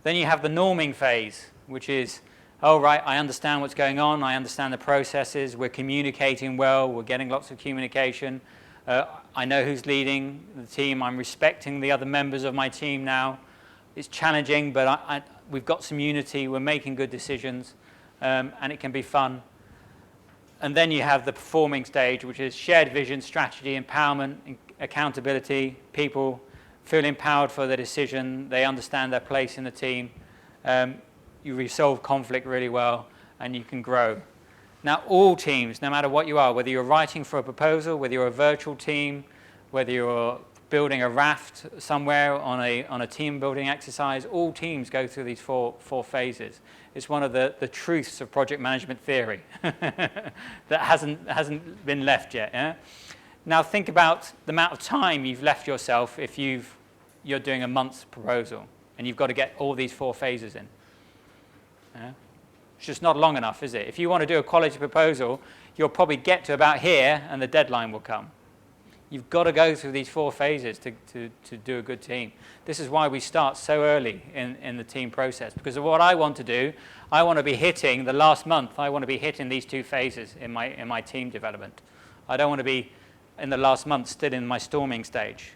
Then you have the norming phase, which is, oh, right, I understand what's going on. I understand the processes. We're communicating well. We're getting lots of communication. I know who's leading the team. I'm respecting the other members of my team now. It's challenging, but we've got some unity. We're making good decisions, and it can be fun. And then you have the performing stage, which is shared vision, strategy, empowerment, accountability. People feel empowered for their decision. They understand their place in the team. You resolve conflict really well, and you can grow. Now, all teams, no matter what you are, whether you're writing for a proposal, whether you're a virtual team, whether you're building a raft somewhere on a team building exercise, all teams go through these four phases. It's one of the truths of project management theory that hasn't been left yet. Yeah? Now think about the amount of time you've left yourself if you're doing a month's proposal and you've got to get all these 4 phases in. Yeah? It's just not long enough, is it? If you want to do a quality proposal, you'll probably get to about here and the deadline will come. You've got to go through these 4 phases to do a good team. This is why we start so early in the team process, because of what I want to do. I want to be hitting the last month. I want to be hitting these 2 phases in my team development. I don't want to be in the last month still in my storming stage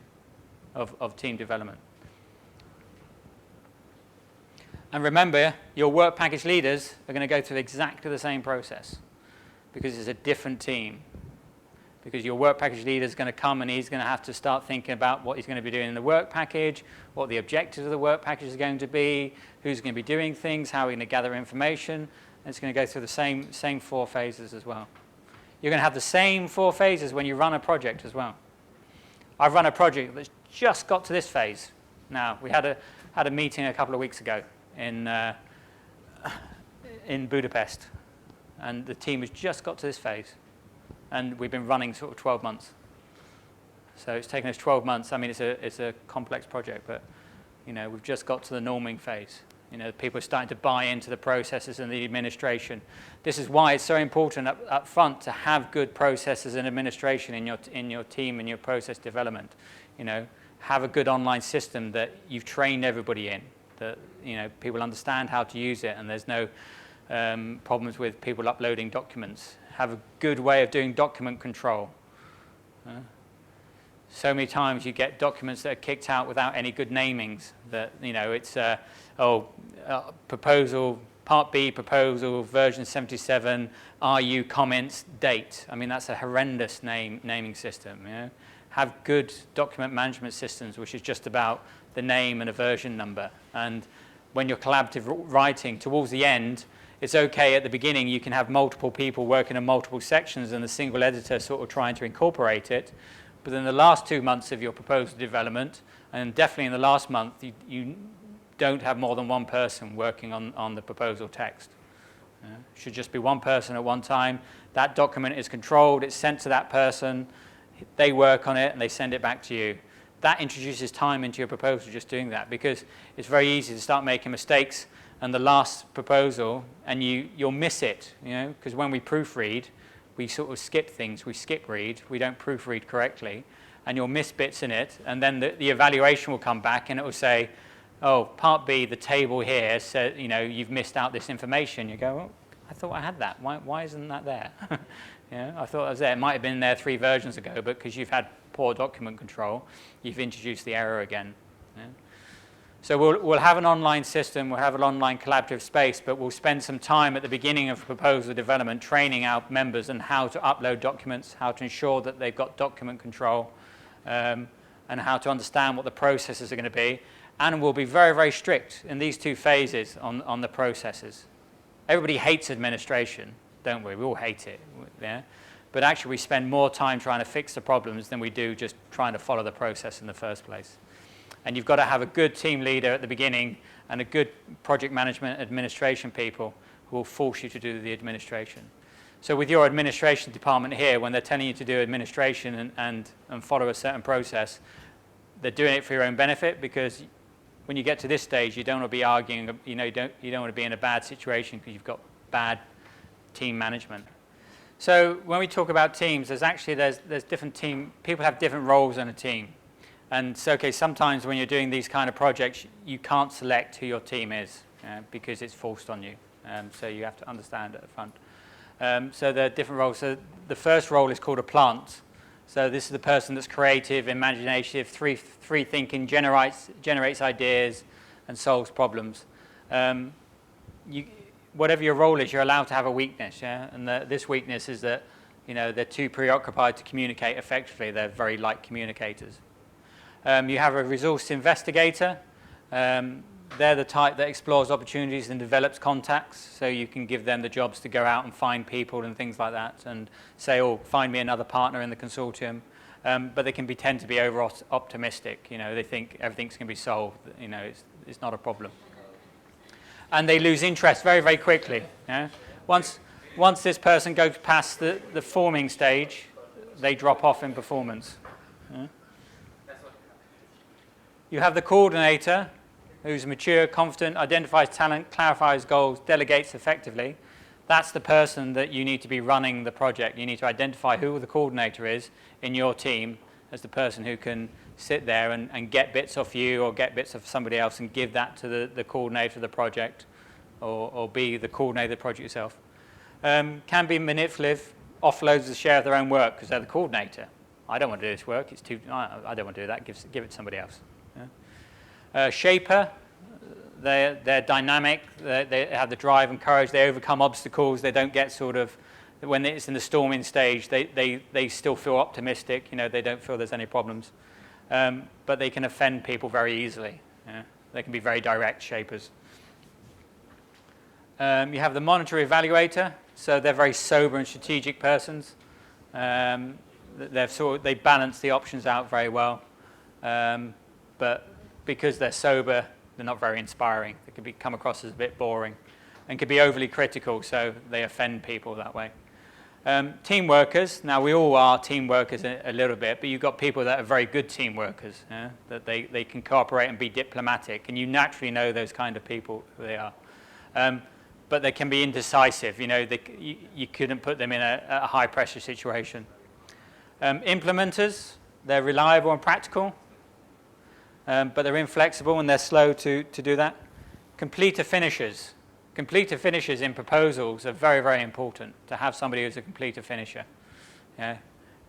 of team development. And remember, your work package leaders are going to go through exactly the same process because it's a different team. Because your work package leader is going to come and he's going to have to start thinking about what he's going to be doing in the work package, what the objectives of the work package is going to be, who's going to be doing things, how we're going to gather information. And it's going to go through the same 4 phases as well. You're going to have the same 4 phases when you run a project as well. I've run a project that's just got to this phase. Now, we had a meeting a couple of weeks ago in Budapest, and the team has just got to this phase. And we've been running sort of 12 months. So it's taken us 12 months. I mean, it's a complex project, but we've just got to the norming phase. People are starting to buy into the processes and the administration. This is why it's so important up front to have good processes and administration in your team and your process development. Have a good online system that you've trained everybody in, that people understand how to use it, and there's no problems with people uploading documents. Have a good way of doing document control. So many times you get documents that are kicked out without any good namings. That it's proposal, Part B proposal, version 77, RU comments, date. I mean, that's a horrendous naming system. Have good document management systems, which is just about the name and a version number. And when you're collaborative writing, towards the end, it's okay at the beginning, you can have multiple people working on multiple sections and a single editor sort of trying to incorporate it. But in the last 2 months of your proposal development, and definitely in the last month, you don't have more than 1 person working on the proposal text. It should just be 1 person at one time. That document is controlled, it's sent to that person, they work on it, and they send it back to you. That introduces time into your proposal, just doing that, because it's very easy to start making mistakes and the last proposal, and you'll miss it, because when we proofread, we sort of skip things, we skip read, we don't proofread correctly, and you'll miss bits in it, and then the evaluation will come back and it will say, oh, Part B, the table here says, you've missed out this information. You go, well, I thought I had that. Why isn't that there? I thought it was there. It might have been there 3 versions ago, but because you've had poor document control, you've introduced the error again. So we'll have an online system, we'll have an online collaborative space, but we'll spend some time at the beginning of proposal development training our members on how to upload documents, how to ensure that they've got document control, and how to understand what the processes are going to be. And we'll be very, very strict in these 2 phases on the processes. Everybody hates administration, don't we? We all hate it. Yeah? But actually we spend more time trying to fix the problems than we do just trying to follow the process in the first place. And you've got to have a good team leader at the beginning and a good project management administration people who will force you to do the administration. So with your administration department here, when they're telling you to do administration and follow a certain process, they're doing it for your own benefit because when you get to this stage, you don't want to be arguing, you don't want to be in a bad situation because you've got bad team management. So when we talk about teams, there's different people have different roles in a team. And so, okay, sometimes when you're doing these kind of projects, you can't select who your team is because it's forced on you. So you have to understand at the front. So there are different roles. So the first role is called a plant. So this is the person that's creative, imaginative, free thinking, generates ideas, and solves problems. Whatever your role is, you're allowed to have a weakness. Yeah? And this weakness is that they're too preoccupied to communicate effectively. They're very light communicators. You have a resource investigator. They're the type that explores opportunities and develops contacts, so you can give them the jobs to go out and find people and things like that, and say, oh, find me another partner in the consortium. But they can tend to be over-optimistic. They think everything's going to be solved. It's not a problem. And they lose interest very, very quickly. Yeah? Once this person goes past the forming stage, they drop off in performance. Yeah? You have the coordinator, who's mature, confident, identifies talent, clarifies goals, delegates effectively. That's the person that you need to be running the project. You need to identify who the coordinator is in your team as the person who can sit there and get bits off you or get bits of somebody else and give that to the coordinator of the project or be the coordinator of the project yourself. Can be manipulative, offloads the share of their own work because they're the coordinator. I don't want to do this work. I don't want to do that. Give it to somebody else. Yeah? Shaper, they're dynamic, they have the drive and courage, they overcome obstacles, they don't get when it's in the storming stage, they still feel optimistic, they don't feel there's any problems. But they can offend people very easily. Yeah? They can be very direct shapers. You have the monitor evaluator, so they're very sober and strategic persons. They balance the options out very well. But because they're sober, they're not very inspiring. They can come across as a bit boring and can be overly critical, so they offend people that way. Team workers. Now, we all are team workers a little bit, but you've got people that are very good team workers, that they can cooperate and be diplomatic, and you naturally know those kind of people who they are. But they can be indecisive. You couldn't put them in a high-pressure situation. Implementers, they're reliable and practical. But they're inflexible and they're slow to do that. Completer finishers. Completer finishers in proposals are very, very important to have somebody who's a completer finisher. Yeah?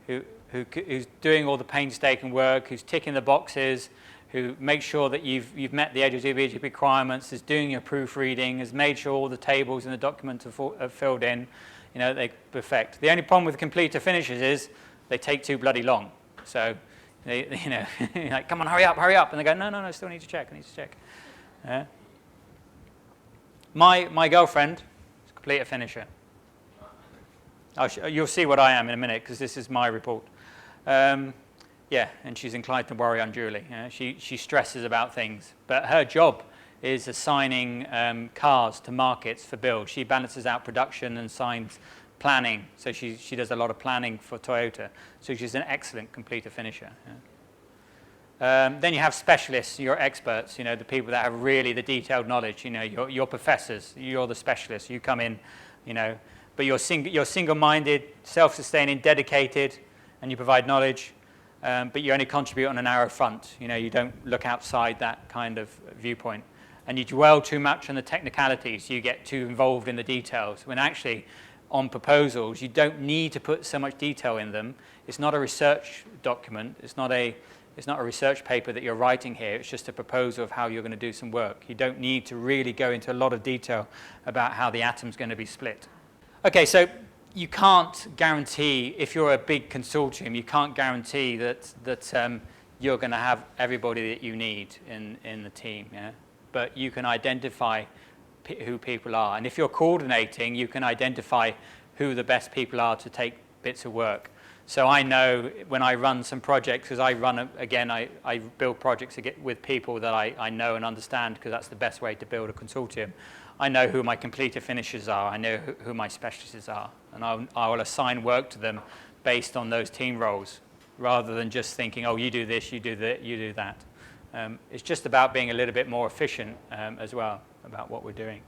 Who's doing all the painstaking work, who's ticking the boxes, who makes sure that you've met the eligibility requirements, is doing your proofreading, has made sure all the tables in the document are filled in. They perfect. The only problem with completer finishers is they take too bloody long. So like, come on, hurry up. And they go, no, I still need to check. Yeah. My girlfriend is a completer finisher. You'll see what I am in a minute, because this is my report. Yeah, and she's inclined to worry unduly. She stresses about things. But her job is assigning cars to markets for build. She balances out production and signs planning. So she does a lot of planning for Toyota. So she's an excellent completer finisher. Yeah. Then you have specialists, your experts, the people that have really the detailed knowledge. Your professors, you're the specialists. You come in, but you're single-minded, self-sustaining, dedicated, and you provide knowledge. But you only contribute on a narrow front. You don't look outside that kind of viewpoint. And you dwell too much on the technicalities. You get too involved in the details. When actually, on proposals, you don't need to put so much detail in them. It's not a research document. It's not a research paper that you're writing here. It's just a proposal of how you're going to do some work. You don't need to really go into a lot of detail about how the atom's going to be split. Okay, so you can't guarantee, if you're a big consortium, you can't guarantee that you're going to have everybody that you need in the team. Yeah? But you can identify who people are. And if you're coordinating, you can identify who the best people are to take bits of work. So I know when I run some projects, because I build projects with people that I know and understand, because that's the best way to build a consortium. I know who my completer finishers are. I know who my specialists are. And I will assign work to them based on those team roles, rather than just thinking, oh, you do this, you do that, you do that. It's just about being a little bit more efficient as well about what we're doing.